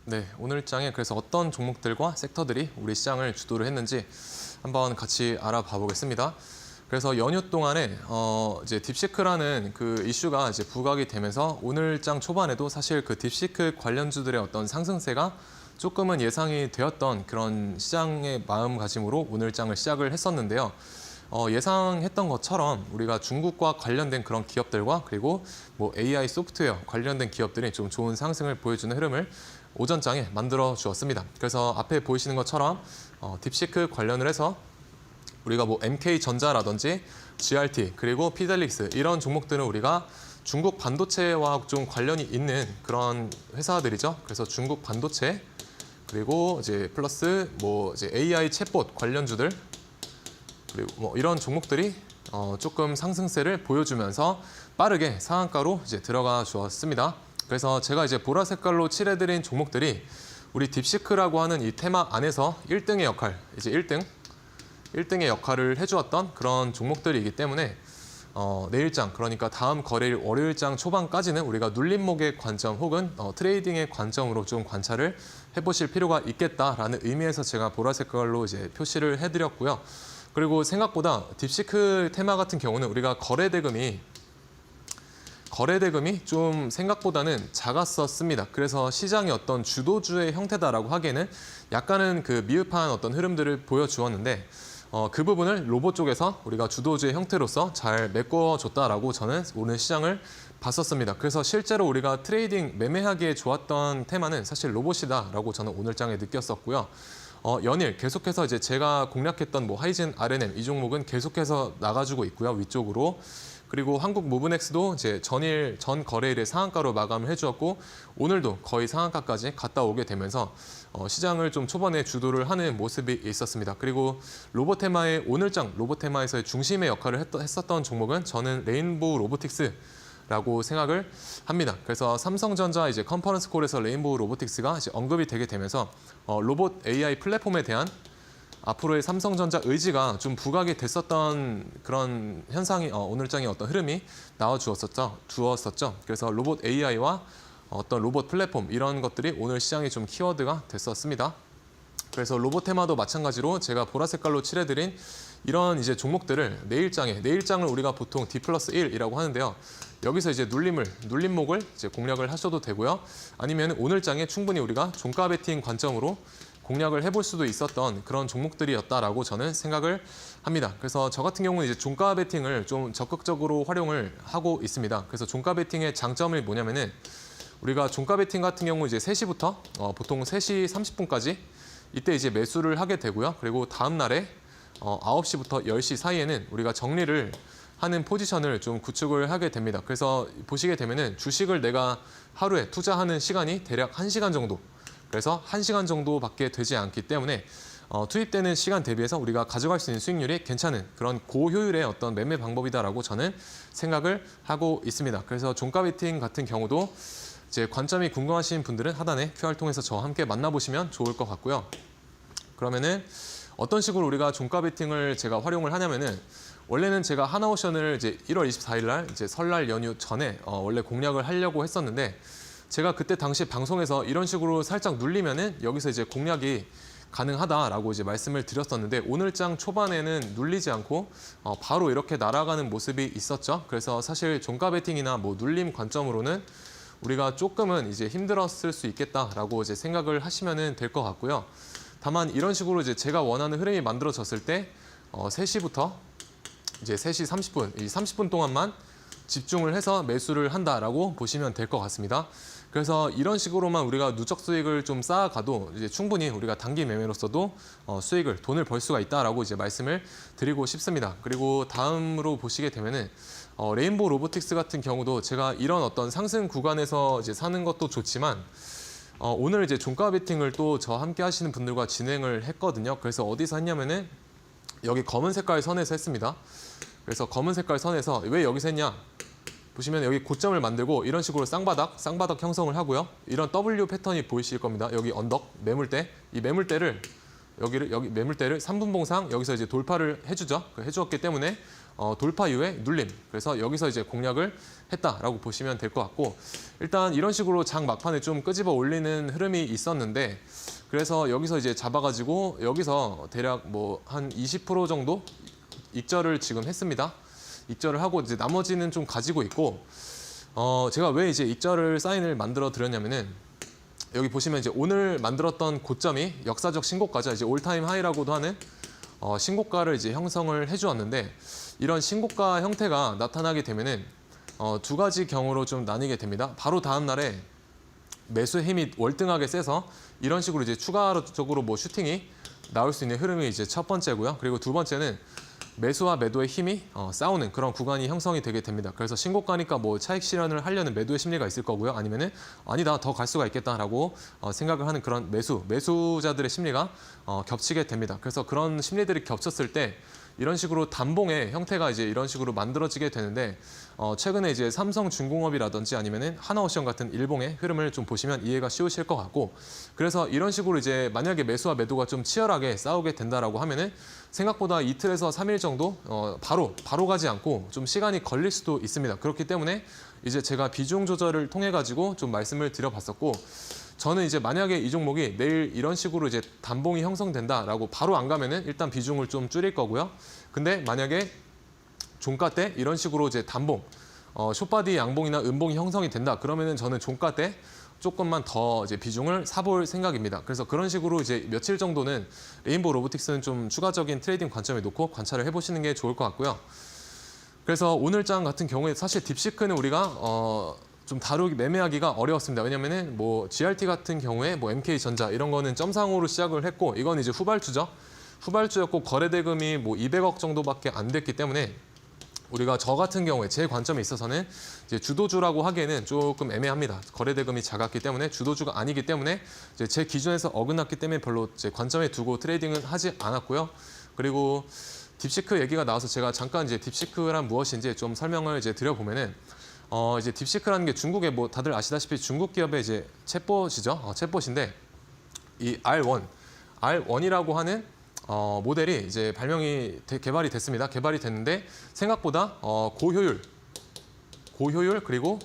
네, 오늘 장에 그래서 어떤 종목들과 섹터들이 우리 시장을 주도를 했는지 한번 같이 알아봐 보겠습니다. 그래서 연휴 동안에 이제 딥시크라는 그 이슈가 이제 부각이 되면서 오늘 장 초반에도 사실 그 딥시크 관련주들의 어떤 상승세가 조금은 예상이 되었던 그런 시장의 마음가짐으로 오늘 장을 시작을 했었는데요. 예상했던 것처럼 우리가 중국과 관련된 그런 기업들과 그리고 뭐 AI 소프트웨어 관련된 기업들이 좀 좋은 상승을 보여주는 흐름을 오전장에 만들어 주었습니다. 그래서 앞에 보이시는 것처럼 딥시크 관련을 해서 우리가 뭐 MK전자라든지 GRT 그리고 피델릭스 이런 종목들은 우리가 중국 반도체와 좀 관련이 있는 그런 회사들이죠. 그래서 중국 반도체 그리고 이제 플러스 뭐 이제 AI 챗봇 관련주들 그리고 뭐 이런 종목들이 조금 상승세를 보여주면서 빠르게 상한가로 이제 들어가 주었습니다. 그래서 제가 이제 보라 색깔로 칠해드린 종목들이 우리 딥시크라고 하는 이 테마 안에서 1등의 역할, 이제 1등의 역할을 해주었던 그런 종목들이기 때문에 내일장, 그러니까 다음 거래일 월요일장 초반까지는 우리가 눌림목의 관점 혹은 트레이딩의 관점으로 좀 관찰을 해보실 필요가 있겠다라는 의미에서 제가 보라 색깔로 이제 표시를 해드렸고요. 그리고 생각보다 딥시크 테마 같은 경우는 우리가 거래대금이 좀 생각보다는 작았었습니다. 그래서 시장의 어떤 주도주의 형태다라고 하기에는 약간은 그 미흡한 어떤 흐름들을 보여주었는데 그 부분을 로봇 쪽에서 우리가 주도주의 형태로서 잘 메꿔줬다라고 저는 오늘 시장을 봤었습니다. 그래서 실제로 우리가 트레이딩 매매하기에 좋았던 테마는 사실 로봇이다라고 저는 오늘 장에 느꼈었고요. 연일 계속해서 이제 제가 공략했던 뭐 하이젠 RNM 이 종목은 계속해서 나가주고 있고요. 위쪽으로. 그리고 한국 무브넥스도 이제 전 거래일에 상한가로 마감을 해주었고 오늘도 거의 상한가까지 갔다 오게 되면서 시장을 좀 초반에 주도를 하는 모습이 있었습니다. 그리고 로봇테마의 오늘장 로봇테마에서의 중심의 역할을 했었던 종목은 저는 레인보우 로보틱스라고 생각을 합니다. 그래서 삼성전자 이제 컨퍼런스 콜에서 레인보우 로보틱스가 이제 언급이 되게 되면서 로봇 AI 플랫폼에 대한 앞으로의 삼성전자 의지가 좀 부각이 됐었던 그런 현상이 오늘장의 어떤 흐름이 나와 주었었죠. 그래서 로봇 AI와 어떤 로봇 플랫폼 이런 것들이 오늘 시장의 좀 키워드가 됐었습니다. 그래서 로봇 테마도 마찬가지로 제가 보라 색깔로 칠해드린 이런 이제 종목들을 내일장을 우리가 보통 D+1이라고 하는데요. 여기서 이제 눌림목을 이제 공략을 하셔도 되고요. 아니면 오늘장에 충분히 우리가 종가 베팅 관점으로 공략을 해볼 수도 있었던 그런 종목들이었다라고 저는 생각을 합니다. 그래서 저 같은 경우는 이제 종가 베팅을 좀 적극적으로 활용을 하고 있습니다. 그래서 종가 베팅의 장점이 뭐냐면은 우리가 종가 베팅 같은 경우 이제 3시부터 보통 3시 30분까지 이때 이제 매수를 하게 되고요. 그리고 다음 날에 9시부터 10시 사이에는 우리가 정리를 하는 포지션을 좀 구축을 하게 됩니다. 그래서 보시게 되면은 주식을 내가 하루에 투자하는 시간이 대략 1시간 정도. 그래서 1시간 정도밖에 되지 않기 때문에 투입되는 시간 대비해서 우리가 가져갈 수 있는 수익률이 괜찮은 그런 고효율의 어떤 매매 방법이다라고 저는 생각을 하고 있습니다. 그래서 종가 베팅 같은 경우도 이제 관점이 궁금하신 분들은 하단에 QR 통해서 저와 함께 만나보시면 좋을 것 같고요. 그러면은 어떤 식으로 우리가 종가 베팅을 제가 활용을 하냐면은 원래는 제가 하나오션을 이제 1월 24일 날 이제 설날 연휴 전에 원래 공략을 하려고 했었는데 제가 그때 당시 방송에서 이런 식으로 살짝 눌리면은 여기서 이제 공략이 가능하다라고 이제 말씀을 드렸었는데 오늘장 초반에는 눌리지 않고 바로 이렇게 날아가는 모습이 있었죠. 그래서 사실 종가 베팅이나 뭐 눌림 관점으로는 우리가 조금은 이제 힘들었을 수 있겠다라고 이제 생각을 하시면은 될 것 같고요. 다만 이런 식으로 이제 제가 원하는 흐름이 만들어졌을 때 3시부터 이제 3시 30분, 이 30분 동안만 집중을 해서 매수를 한다라고 보시면 될 것 같습니다. 그래서 이런 식으로만 우리가 누적 수익을 좀 쌓아가도 이제 충분히 우리가 단기 매매로서도 돈을 벌 수가 있다라고 이제 말씀을 드리고 싶습니다. 그리고 다음으로 보시게 되면은 레인보우 로보틱스 같은 경우도 제가 이런 어떤 상승 구간에서 이제 사는 것도 좋지만 오늘 이제 종가 베팅을 또 저와 함께 하시는 분들과 진행을 했거든요. 그래서 어디서 했냐면은 여기 검은 색깔 선에서 했습니다. 그래서 검은 색깔 선에서 왜 여기서 했냐? 보시면 여기 고점을 만들고 이런 식으로 쌍바닥 형성을 하고요. 이런 W 패턴이 보이실 겁니다. 여기 언덕, 매물대, 이 매물대를 여기 매물대를 3분봉상 여기서 이제 돌파를 해주죠. 해주었기 때문에 돌파 이후에 눌림. 그래서 여기서 이제 공략을 했다라고 보시면 될 것 같고 일단 이런 식으로 장 막판에 좀 끄집어 올리는 흐름이 있었는데 그래서 여기서 이제 잡아가지고 여기서 대략 뭐 한 20% 정도 익절을 지금 했습니다. 익절을 하고 이제 나머지는 좀 가지고 있고 제가 왜 이제 익절을 사인을 만들어 드렸냐면은 여기 보시면 이제 오늘 만들었던 고점이 역사적 신고가죠. 이제 올타임 하이라고도 하는 신고가를 이제 형성을 해주었는데 이런 신고가 형태가 나타나게 되면은 두 가지 경우로 좀 나뉘게 됩니다. 바로 다음 날에 매수의 힘이 월등하게 세서 이런 식으로 이제 추가적으로 뭐 슈팅이 나올 수 있는 흐름이 이제 첫 번째고요. 그리고 두 번째는 매수와 매도의 힘이 싸우는 그런 구간이 형성이 되게 됩니다. 그래서 신고가니까 뭐 차익 실현을 하려는 매도의 심리가 있을 거고요. 아니면은 아니다 더 갈 수가 있겠다라고 생각을 하는 그런 매수자들의 심리가 겹치게 됩니다. 그래서 그런 심리들이 겹쳤을 때 이런 식으로 단봉의 형태가 이제 이런 식으로 만들어지게 되는데 최근에 이제 삼성중공업이라든지 아니면은 하나오션 같은 일봉의 흐름을 좀 보시면 이해가 쉬우실 것 같고 그래서 이런 식으로 이제 만약에 매수와 매도가 좀 치열하게 싸우게 된다라고 하면은 생각보다 이틀에서 3일 정도 바로 가지 않고 좀 시간이 걸릴 수도 있습니다. 그렇기 때문에 이제 제가 비중 조절을 통해 가지고 좀 말씀을 드려봤었고 저는 이제 만약에 이 종목이 내일 이런 식으로 이제 단봉이 형성된다라고 바로 안 가면은 일단 비중을 좀 줄일 거고요. 근데 만약에 종가 때 이런 식으로 이제 단봉, 숏바디 양봉이나 음봉이 형성이 된다. 그러면은 저는 종가 때 조금만 더 이제 비중을 사볼 생각입니다. 그래서 그런 식으로 이제 며칠 정도는 레인보우 로보틱스는 좀 추가적인 트레이딩 관점에 놓고 관찰을 해보시는 게 좋을 것 같고요. 그래서 오늘 장 같은 경우에 사실 딥시크는 우리가 좀 매매하기가 어려웠습니다. 왜냐면은 뭐 GRT 같은 경우에 뭐 MK전자 이런 거는 점상으로 시작을 했고 이건 이제 후발주죠. 후발주였고 거래 대금이 뭐 200억 정도밖에 안 됐기 때문에 우리가 저 같은 경우에 제 관점에 있어서는 이제 주도주라고 하기에는 조금 애매합니다. 거래 대금이 작았기 때문에 주도주가 아니기 때문에 이제 제 기준에서 어긋났기 때문에 별로 제 관점에 두고 트레이딩은 하지 않았고요. 그리고 딥시크 얘기가 나와서 제가 잠깐 이제 딥시크란 무엇인지 좀 설명을 이제 드려보면은 이제 딥시크라는 게 중국의 뭐 다들 아시다시피 중국 기업의 이제 챗봇이죠. 챗봇인데 이 R1이라고 하는 모델이 이제 개발이 됐습니다. 개발이 됐는데 생각보다 고효율 그리고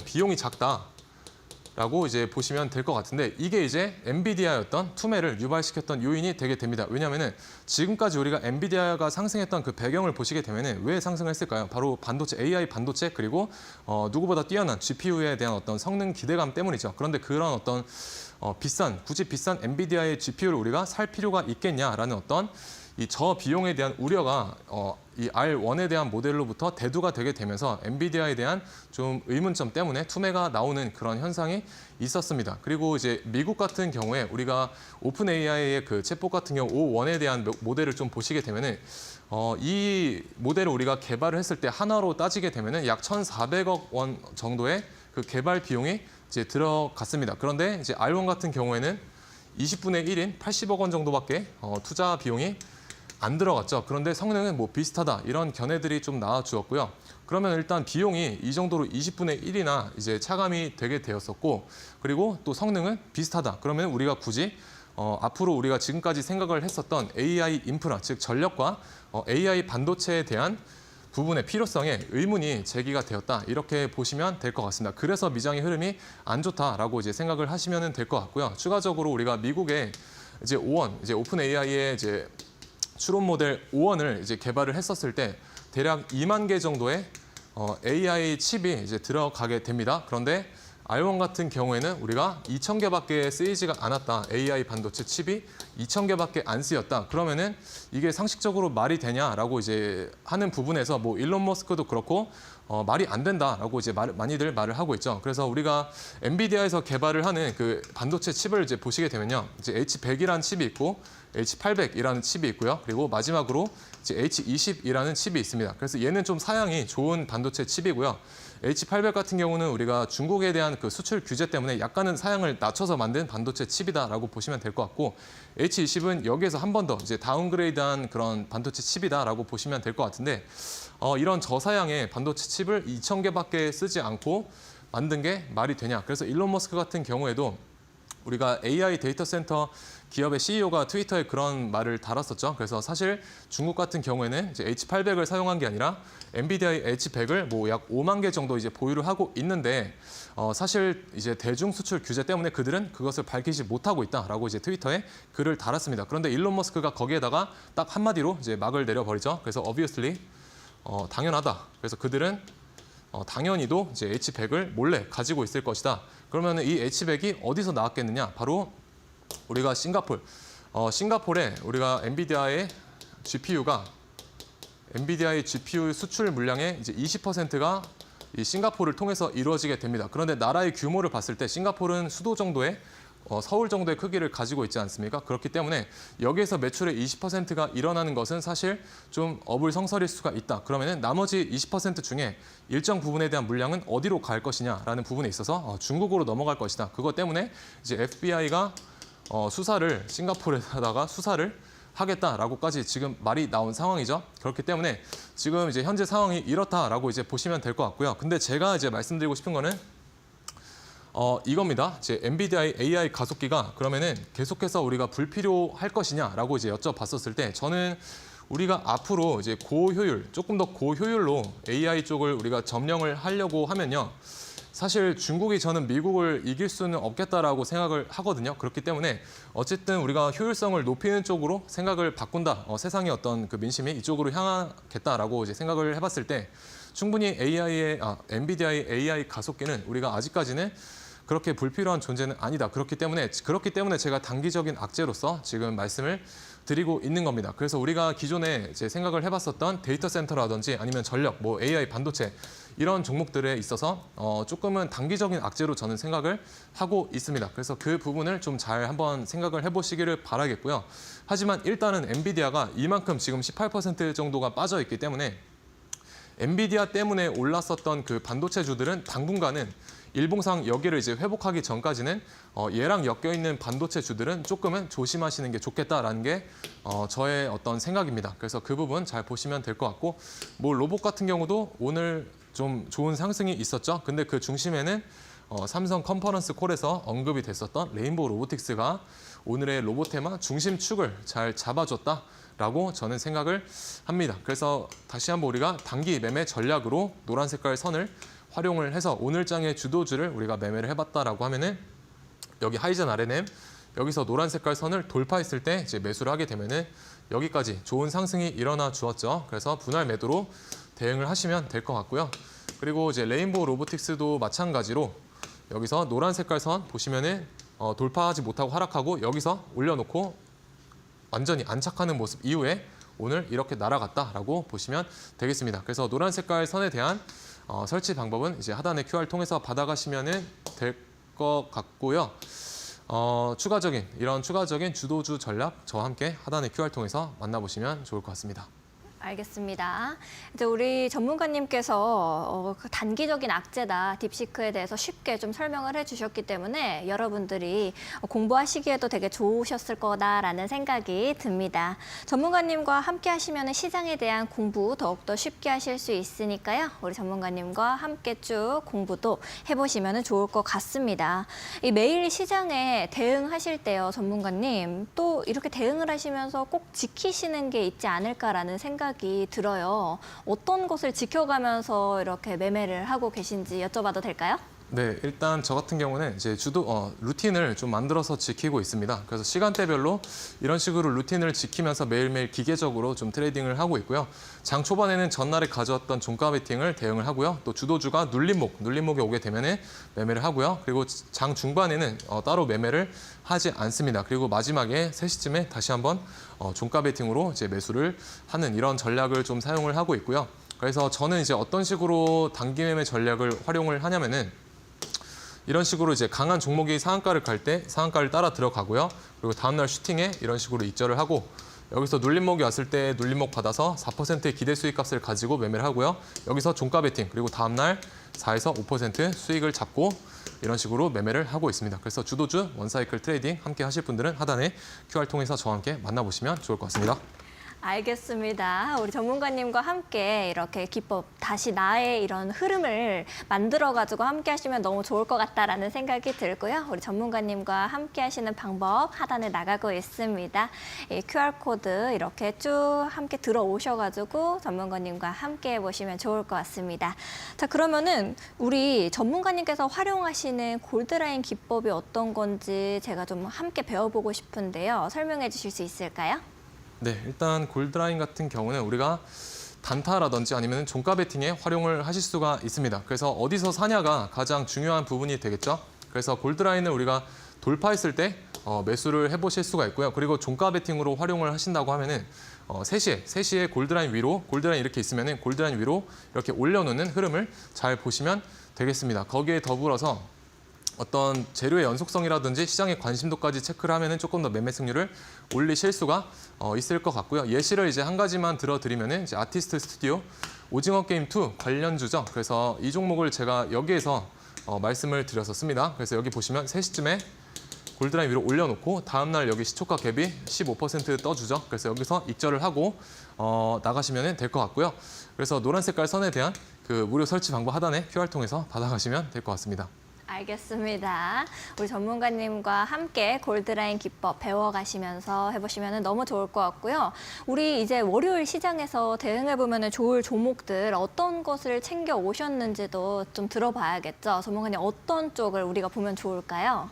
비용이 작다라고 이제 보시면 될 것 같은데 이게 이제 엔비디아였던 투매를 유발시켰던 요인이 되게 됩니다. 왜냐하면은 지금까지 우리가 엔비디아가 상승했던 그 배경을 보시게 되면은 왜 상승했을까요? 바로 반도체, AI 반도체 그리고 누구보다 뛰어난 GPU에 대한 어떤 성능 기대감 때문이죠. 그런데 그런 어떤 굳이 비싼 엔비디아의 GPU를 우리가 살 필요가 있겠냐라는 어떤 이 저비용에 대한 우려가 이 R1에 대한 모델로부터 대두가 되게 되면서 엔비디아에 대한 좀 의문점 때문에 투매가 나오는 그런 현상이 있었습니다. 그리고 이제 미국 같은 경우에 우리가 오픈 AI의 그 챗봇 같은 경우 O1에 대한 모델을 좀 보시게 되면은 이 모델을 우리가 개발을 했을 때 하나로 따지게 되면은 약 1,400억 원 정도의 그 개발 비용이 이제 들어갔습니다. 그런데 이제 R1 같은 경우에는 20분의 1인 80억 원 정도밖에 투자 비용이 안 들어갔죠. 그런데 성능은 뭐 비슷하다 이런 견해들이 좀 나와 주었고요. 그러면 일단 비용이 이 정도로 20분의 1이나 이제 차감이 되게 되었었고 그리고 또 성능은 비슷하다. 그러면 우리가 굳이 앞으로 우리가 지금까지 생각을 했었던 AI 인프라 즉 전력과 AI 반도체에 대한 부분의 필요성에 의문이 제기가 되었다. 이렇게 보시면 될 것 같습니다. 그래서 미장의 흐름이 안 좋다라고 이제 생각을 하시면 될 것 같고요. 추가적으로 우리가 미국의 이제 O1, 이제 오픈 AI의 이제 추론 모델 O1을 이제 개발을 했었을 때 대략 2만 개 정도의 AI 칩이 이제 들어가게 됩니다. 그런데 R1 같은 경우에는 우리가 2,000개밖에 쓰이지가 않았다. AI 반도체 칩이 2,000개밖에 안 쓰였다. 그러면은 이게 상식적으로 말이 되냐라고 이제 하는 부분에서 뭐 일론 머스크도 그렇고 말이 안 된다라고 이제 많이들 말을 하고 있죠. 그래서 우리가 엔비디아에서 개발을 하는 그 반도체 칩을 이제 보시게 되면요. 이제 H100이라는 칩이 있고 H800이라는 칩이 있고요. 그리고 마지막으로 이제 H20이라는 칩이 있습니다. 그래서 얘는 좀 사양이 좋은 반도체 칩이고요. H800 같은 경우는 우리가 중국에 대한 그 수출 규제 때문에 약간은 사양을 낮춰서 만든 반도체 칩이다라고 보시면 될 것 같고 H20은 여기에서 한 번 더 이제 다운그레이드한 그런 반도체 칩이다라고 보시면 될 것 같은데 이런 저사양의 반도체 칩을 2,000개밖에 쓰지 않고 만든 게 말이 되냐. 그래서 일론 머스크 같은 경우에도 우리가 AI 데이터 센터 기업의 CEO가 트위터에 그런 말을 달았었죠. 그래서 사실 중국 같은 경우에는 이제 H800을 사용한 게 아니라 엔비디아의 H100을 뭐 약 5만 개 정도 이제 보유를 하고 있는데 사실 이제 대중 수출 규제 때문에 그들은 그것을 밝히지 못하고 있다라고 이제 트위터에 글을 달았습니다. 그런데 일론 머스크가 거기에다가 딱 한마디로 이제 막을 내려버리죠. 그래서 obviously 당연하다. 그래서 그들은 당연히도 이제 H100을 몰래 가지고 있을 것이다. 그러면 이 H100이 어디서 나왔겠느냐? 바로 우리가 싱가포르에 우리가 엔비디아의 GPU 수출 물량의 이제 20%가 이 싱가포르를 통해서 이루어지게 됩니다. 그런데 나라의 규모를 봤을 때 싱가포르는 수도 정도의 서울 정도의 크기를 가지고 있지 않습니까? 그렇기 때문에 여기에서 매출의 20%가 일어나는 것은 사실 좀 어불성설일 수가 있다. 그러면은 나머지 20% 중에 일정 부분에 대한 물량은 어디로 갈 것이냐라는 부분에 있어서 중국으로 넘어갈 것이다. 그것 때문에 이제 FBI가 싱가포르에다가 수사를 하겠다라고까지 지금 말이 나온 상황이죠. 그렇기 때문에 지금 이제 현재 상황이 이렇다라고 이제 보시면 될 것 같고요. 근데 제가 이제 말씀드리고 싶은 거는 이겁니다. 이제 엔비디아의 AI 가속기가 그러면은 계속해서 우리가 불필요할 것이냐라고 이제 여쭤봤었을 때 저는 우리가 앞으로 이제 조금 더 고효율로 AI 쪽을 우리가 점령을 하려고 하면요. 사실 중국이 저는 미국을 이길 수는 없겠다라고 생각을 하거든요. 그렇기 때문에 어쨌든 우리가 효율성을 높이는 쪽으로 생각을 바꾼다. 세상의 어떤 그 민심이 이쪽으로 향하겠다라고 이제 생각을 해봤을 때 충분히 엔비디아의 AI 가속기는 우리가 아직까지는 그렇게 불필요한 존재는 아니다. 그렇기 때문에 제가 단기적인 악재로서 지금 말씀을 드리고 있는 겁니다. 그래서 우리가 기존에 이제 생각을 해봤었던 데이터 센터라든지 아니면 전력, 뭐 AI 반도체 이런 종목들에 있어서 조금은 단기적인 악재로 저는 생각을 하고 있습니다. 그래서 그 부분을 좀 잘 한번 생각을 해보시기를 바라겠고요. 하지만 일단은 엔비디아가 이만큼 지금 18% 정도가 빠져 있기 때문에 엔비디아 때문에 올랐었던 그 반도체주들은 당분간은 일봉상 여기를 이제 회복하기 전까지는 얘랑 엮여 있는 반도체 주들은 조금은 조심하시는 게 좋겠다라는 게 저의 어떤 생각입니다. 그래서 그 부분 잘 보시면 될 것 같고, 뭐 로봇 같은 경우도 오늘 좀 좋은 상승이 있었죠. 근데 그 중심에는 삼성 컨퍼런스 콜에서 언급이 됐었던 레인보우 로보틱스가 오늘의 로봇 테마 중심축을 잘 잡아줬다라고 저는 생각을 합니다. 그래서 다시 한번 우리가 단기 매매 전략으로 노란 색깔 선을 활용을 해서 오늘장의 주도주를 우리가 매매를 해봤다라고 하면은 여기 하이젠 RNM 여기서 노란 색깔 선을 돌파했을 때 이제 매수를 하게 되면은 여기까지 좋은 상승이 일어나 주었죠. 그래서 분할 매도로 대응을 하시면 될 것 같고요. 그리고 이제 레인보우 로보틱스도 마찬가지로 여기서 노란 색깔 선 보시면은 돌파하지 못하고 하락하고 여기서 올려놓고 완전히 안착하는 모습 이후에 오늘 이렇게 날아갔다라고 보시면 되겠습니다. 그래서 노란 색깔 선에 대한 설치 방법은 이제 하단의 QR 통해서 받아가시면 될 것 같고요. 추가적인 주도주 전략 저와 함께 하단의 QR 통해서 만나보시면 좋을 것 같습니다. 알겠습니다. 이제 우리 전문가님께서 그 단기적인 악재다, 딥시크에 대해서 쉽게 좀 설명을 해주셨기 때문에 여러분들이 공부하시기에도 되게 좋으셨을 거다라는 생각이 듭니다. 전문가님과 함께 하시면 시장에 대한 공부 더욱더 쉽게 하실 수 있으니까요. 우리 전문가님과 함께 쭉 공부도 해보시면 좋을 것 같습니다. 이 매일 시장에 대응하실 때요, 전문가님, 또 이렇게 대응을 하시면서 꼭 지키시는 게 있지 않을까라는 생각이 들어요. 어떤 것을 지켜가면서 이렇게 매매를 하고 계신지 여쭤봐도 될까요? 네, 일단 저 같은 경우는 이제 루틴을 좀 만들어서 지키고 있습니다. 그래서 시간대별로 이런 식으로 루틴을 지키면서 매일매일 기계적으로 좀 트레이딩을 하고 있고요. 장 초반에는 전날에 가져왔던 종가 베팅을 대응을 하고요. 또 주도주가 눌림목에 오게 되면은 매매를 하고요. 그리고 장 중반에는 따로 매매를 하지 않습니다. 그리고 마지막에 3시쯤에 다시 한번 종가 베팅으로 이제 매수를 하는 이런 전략을 좀 사용을 하고 있고요. 그래서 저는 이제 어떤 식으로 단기 매매 전략을 활용을 하냐면은 이런 식으로 이제 강한 종목이 상한가를 갈 때 상한가를 따라 들어가고요. 그리고 다음날 슈팅에 이런 식으로 익절을 하고 여기서 눌림목이 왔을 때 눌림목 받아서 4%의 기대 수익값을 가지고 매매를 하고요. 여기서 종가 베팅 그리고 다음날 4에서 5% 수익을 잡고 이런 식으로 매매를 하고 있습니다. 그래서 주도주 원사이클 트레이딩 함께 하실 분들은 하단에 QR 통해서 저와 함께 만나보시면 좋을 것 같습니다. 알겠습니다. 우리 전문가님과 함께 이렇게 기법, 다시 나의 이런 흐름을 만들어가지고 함께 하시면 너무 좋을 것 같다라는 생각이 들고요. 우리 전문가님과 함께 하시는 방법 하단에 나가고 있습니다. 이 QR코드 이렇게 쭉 함께 들어오셔가지고 전문가님과 함께 해보시면 좋을 것 같습니다. 자, 그러면은 우리 전문가님께서 활용하시는 골드라인 기법이 어떤 건지 제가 좀 함께 배워보고 싶은데요. 설명해 주실 수 있을까요? 네, 일단 골드라인 같은 경우는 우리가 단타라든지 아니면 종가 베팅에 활용을 하실 수가 있습니다. 그래서 어디서 사냐가 가장 중요한 부분이 되겠죠. 그래서 골드라인을 우리가 돌파했을 때 매수를 해보실 수가 있고요. 그리고 종가 베팅으로 활용을 하신다고 하면은 3시에 골드라인 위로, 골드라인 이렇게 있으면은 골드라인 위로 이렇게 올려놓는 흐름을 잘 보시면 되겠습니다. 거기에 더불어서 어떤 재료의 연속성이라든지 시장의 관심도까지 체크를 하면은 조금 더 매매 승률을 올리실 수가 있을 것 같고요. 예시를 이제 한 가지만 들어드리면은 이제 아티스트 스튜디오 오징어 게임 2 관련주죠. 그래서 이 종목을 제가 여기에서 말씀을 드렸었습니다. 그래서 여기 보시면 3시쯤에 골드라인 위로 올려놓고 다음날 여기 시초가 갭이 15% 떠주죠. 그래서 여기서 익절을 하고 나가시면 될 것 같고요. 그래서 노란 색깔 선에 대한 그 무료 설치 방법 하단에 QR 통해서 받아가시면 될 것 같습니다. 알겠습니다. 우리 전문가님과 함께 골드라인 기법 배워가시면서 해보시면 너무 좋을 것 같고요. 우리 이제 월요일 시장에서 대응해보면 좋을 종목들 어떤 것을 챙겨 오셨는지도 좀 들어봐야겠죠. 전문가님 어떤 쪽을 우리가 보면 좋을까요?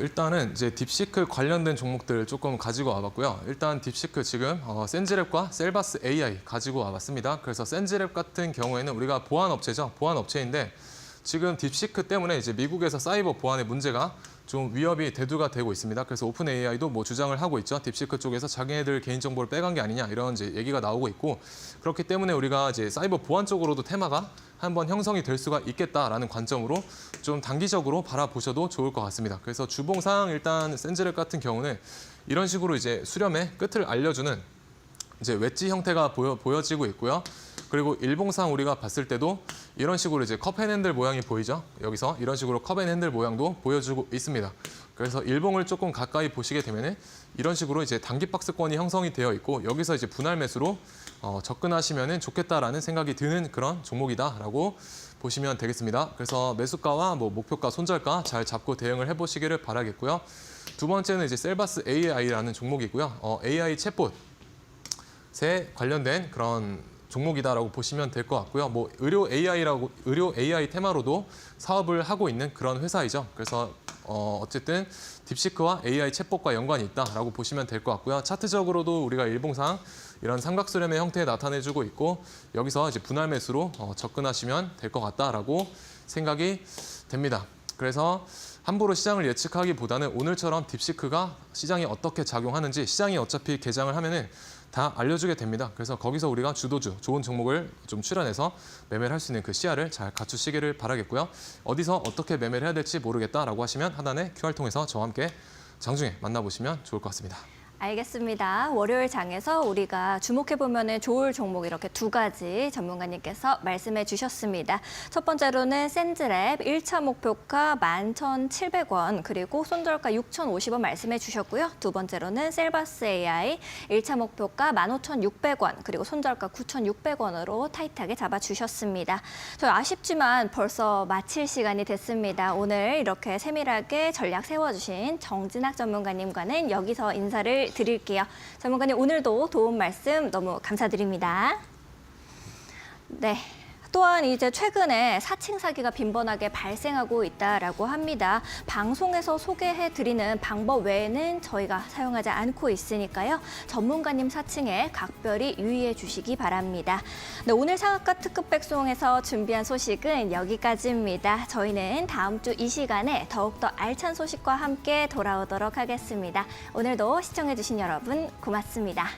일단은 이제 딥시크 관련된 종목들 조금 가지고 와봤고요. 일단 딥시크 지금 센즈랩과 셀바스 AI 가지고 와봤습니다. 그래서 센즈랩 같은 경우에는 우리가 보안 업체죠. 보안 업체인데 지금 딥시크 때문에 이제 미국에서 사이버 보안의 문제가 좀 위협이 대두가 되고 있습니다. 그래서 오픈 AI도 뭐 주장을 하고 있죠. 딥시크 쪽에서 자기네들 개인정보를 빼간 게 아니냐 이런 이제 얘기가 나오고 있고 그렇기 때문에 우리가 이제 사이버 보안 쪽으로도 테마가 한번 형성이 될 수가 있겠다라는 관점으로 좀 단기적으로 바라보셔도 좋을 것 같습니다. 그래서 주봉상 일단 센즈랩 같은 경우는 이런 식으로 이제 수렴의 끝을 알려주는 이제 웨지 형태가 보여지고 있고요. 그리고 일봉상 우리가 봤을 때도 이런 식으로 이제 컵앤핸들 모양이 보이죠. 여기서 이런 식으로 컵앤핸들 모양도 보여주고 있습니다. 그래서 일봉을 조금 가까이 보시게 되면은 이런 식으로 이제 단기 박스권이 형성이 되어 있고 여기서 이제 분할 매수로 접근하시면은 좋겠다라는 생각이 드는 그런 종목이다라고 보시면 되겠습니다. 그래서 매수가와 뭐 목표가, 손절가 잘 잡고 대응을 해보시기를 바라겠고요. 두 번째는 이제 셀바스 AI라는 종목이고요. AI 챗봇에 관련된 그런 종목이다라고 보시면 될 것 같고요. 뭐 의료 AI 테마로도 사업을 하고 있는 그런 회사이죠. 그래서 어쨌든 딥시크와 AI 챗봇과 연관이 있다라고 보시면 될 것 같고요. 차트적으로도 우리가 일봉상 이런 삼각수렴의 형태에 나타내주고 있고 여기서 이제 분할 매수로 접근하시면 될 것 같다라고 생각이 됩니다. 그래서 함부로 시장을 예측하기보다는 오늘처럼 딥시크가 시장에 어떻게 작용하는지 시장이 어차피 개장을 하면은 다 알려주게 됩니다. 그래서 거기서 우리가 주도주, 좋은 종목을 좀 출연해서 매매를 할 수 있는 그 시야를 잘 갖추시기를 바라겠고요. 어디서 어떻게 매매를 해야 될지 모르겠다라고 하시면 하단에 QR 통해서 저와 함께 장중에 만나보시면 좋을 것 같습니다. 알겠습니다. 월요일 장에서 우리가 주목해보면 좋을 종목 이렇게 두 가지 전문가님께서 말씀해 주셨습니다. 첫 번째로는 센즈랩 1차 목표가 11,700원 그리고 손절가 6,050원 말씀해 주셨고요. 두 번째로는 셀바스 AI 1차 목표가 15,600원 그리고 손절가 9,600원으로 타이트하게 잡아주셨습니다. 저희 아쉽지만 벌써 마칠 시간이 됐습니다. 오늘 이렇게 세밀하게 전략 세워주신 정진학 전문가님과는 여기서 인사를 드릴게요. 전문가님 오늘도 도움 말씀 너무 감사드립니다. 네. 또한 이제 최근에 사칭 사기가 빈번하게 발생하고 있다라고 합니다. 방송에서 소개해드리는 방법 외에는 저희가 사용하지 않고 있으니까요. 전문가님 사칭에 각별히 유의해 주시기 바랍니다. 네, 오늘 상한가 특급 배송에서 준비한 소식은 여기까지입니다. 저희는 다음 주 이 시간에 더욱더 알찬 소식과 함께 돌아오도록 하겠습니다. 오늘도 시청해주신 여러분 고맙습니다.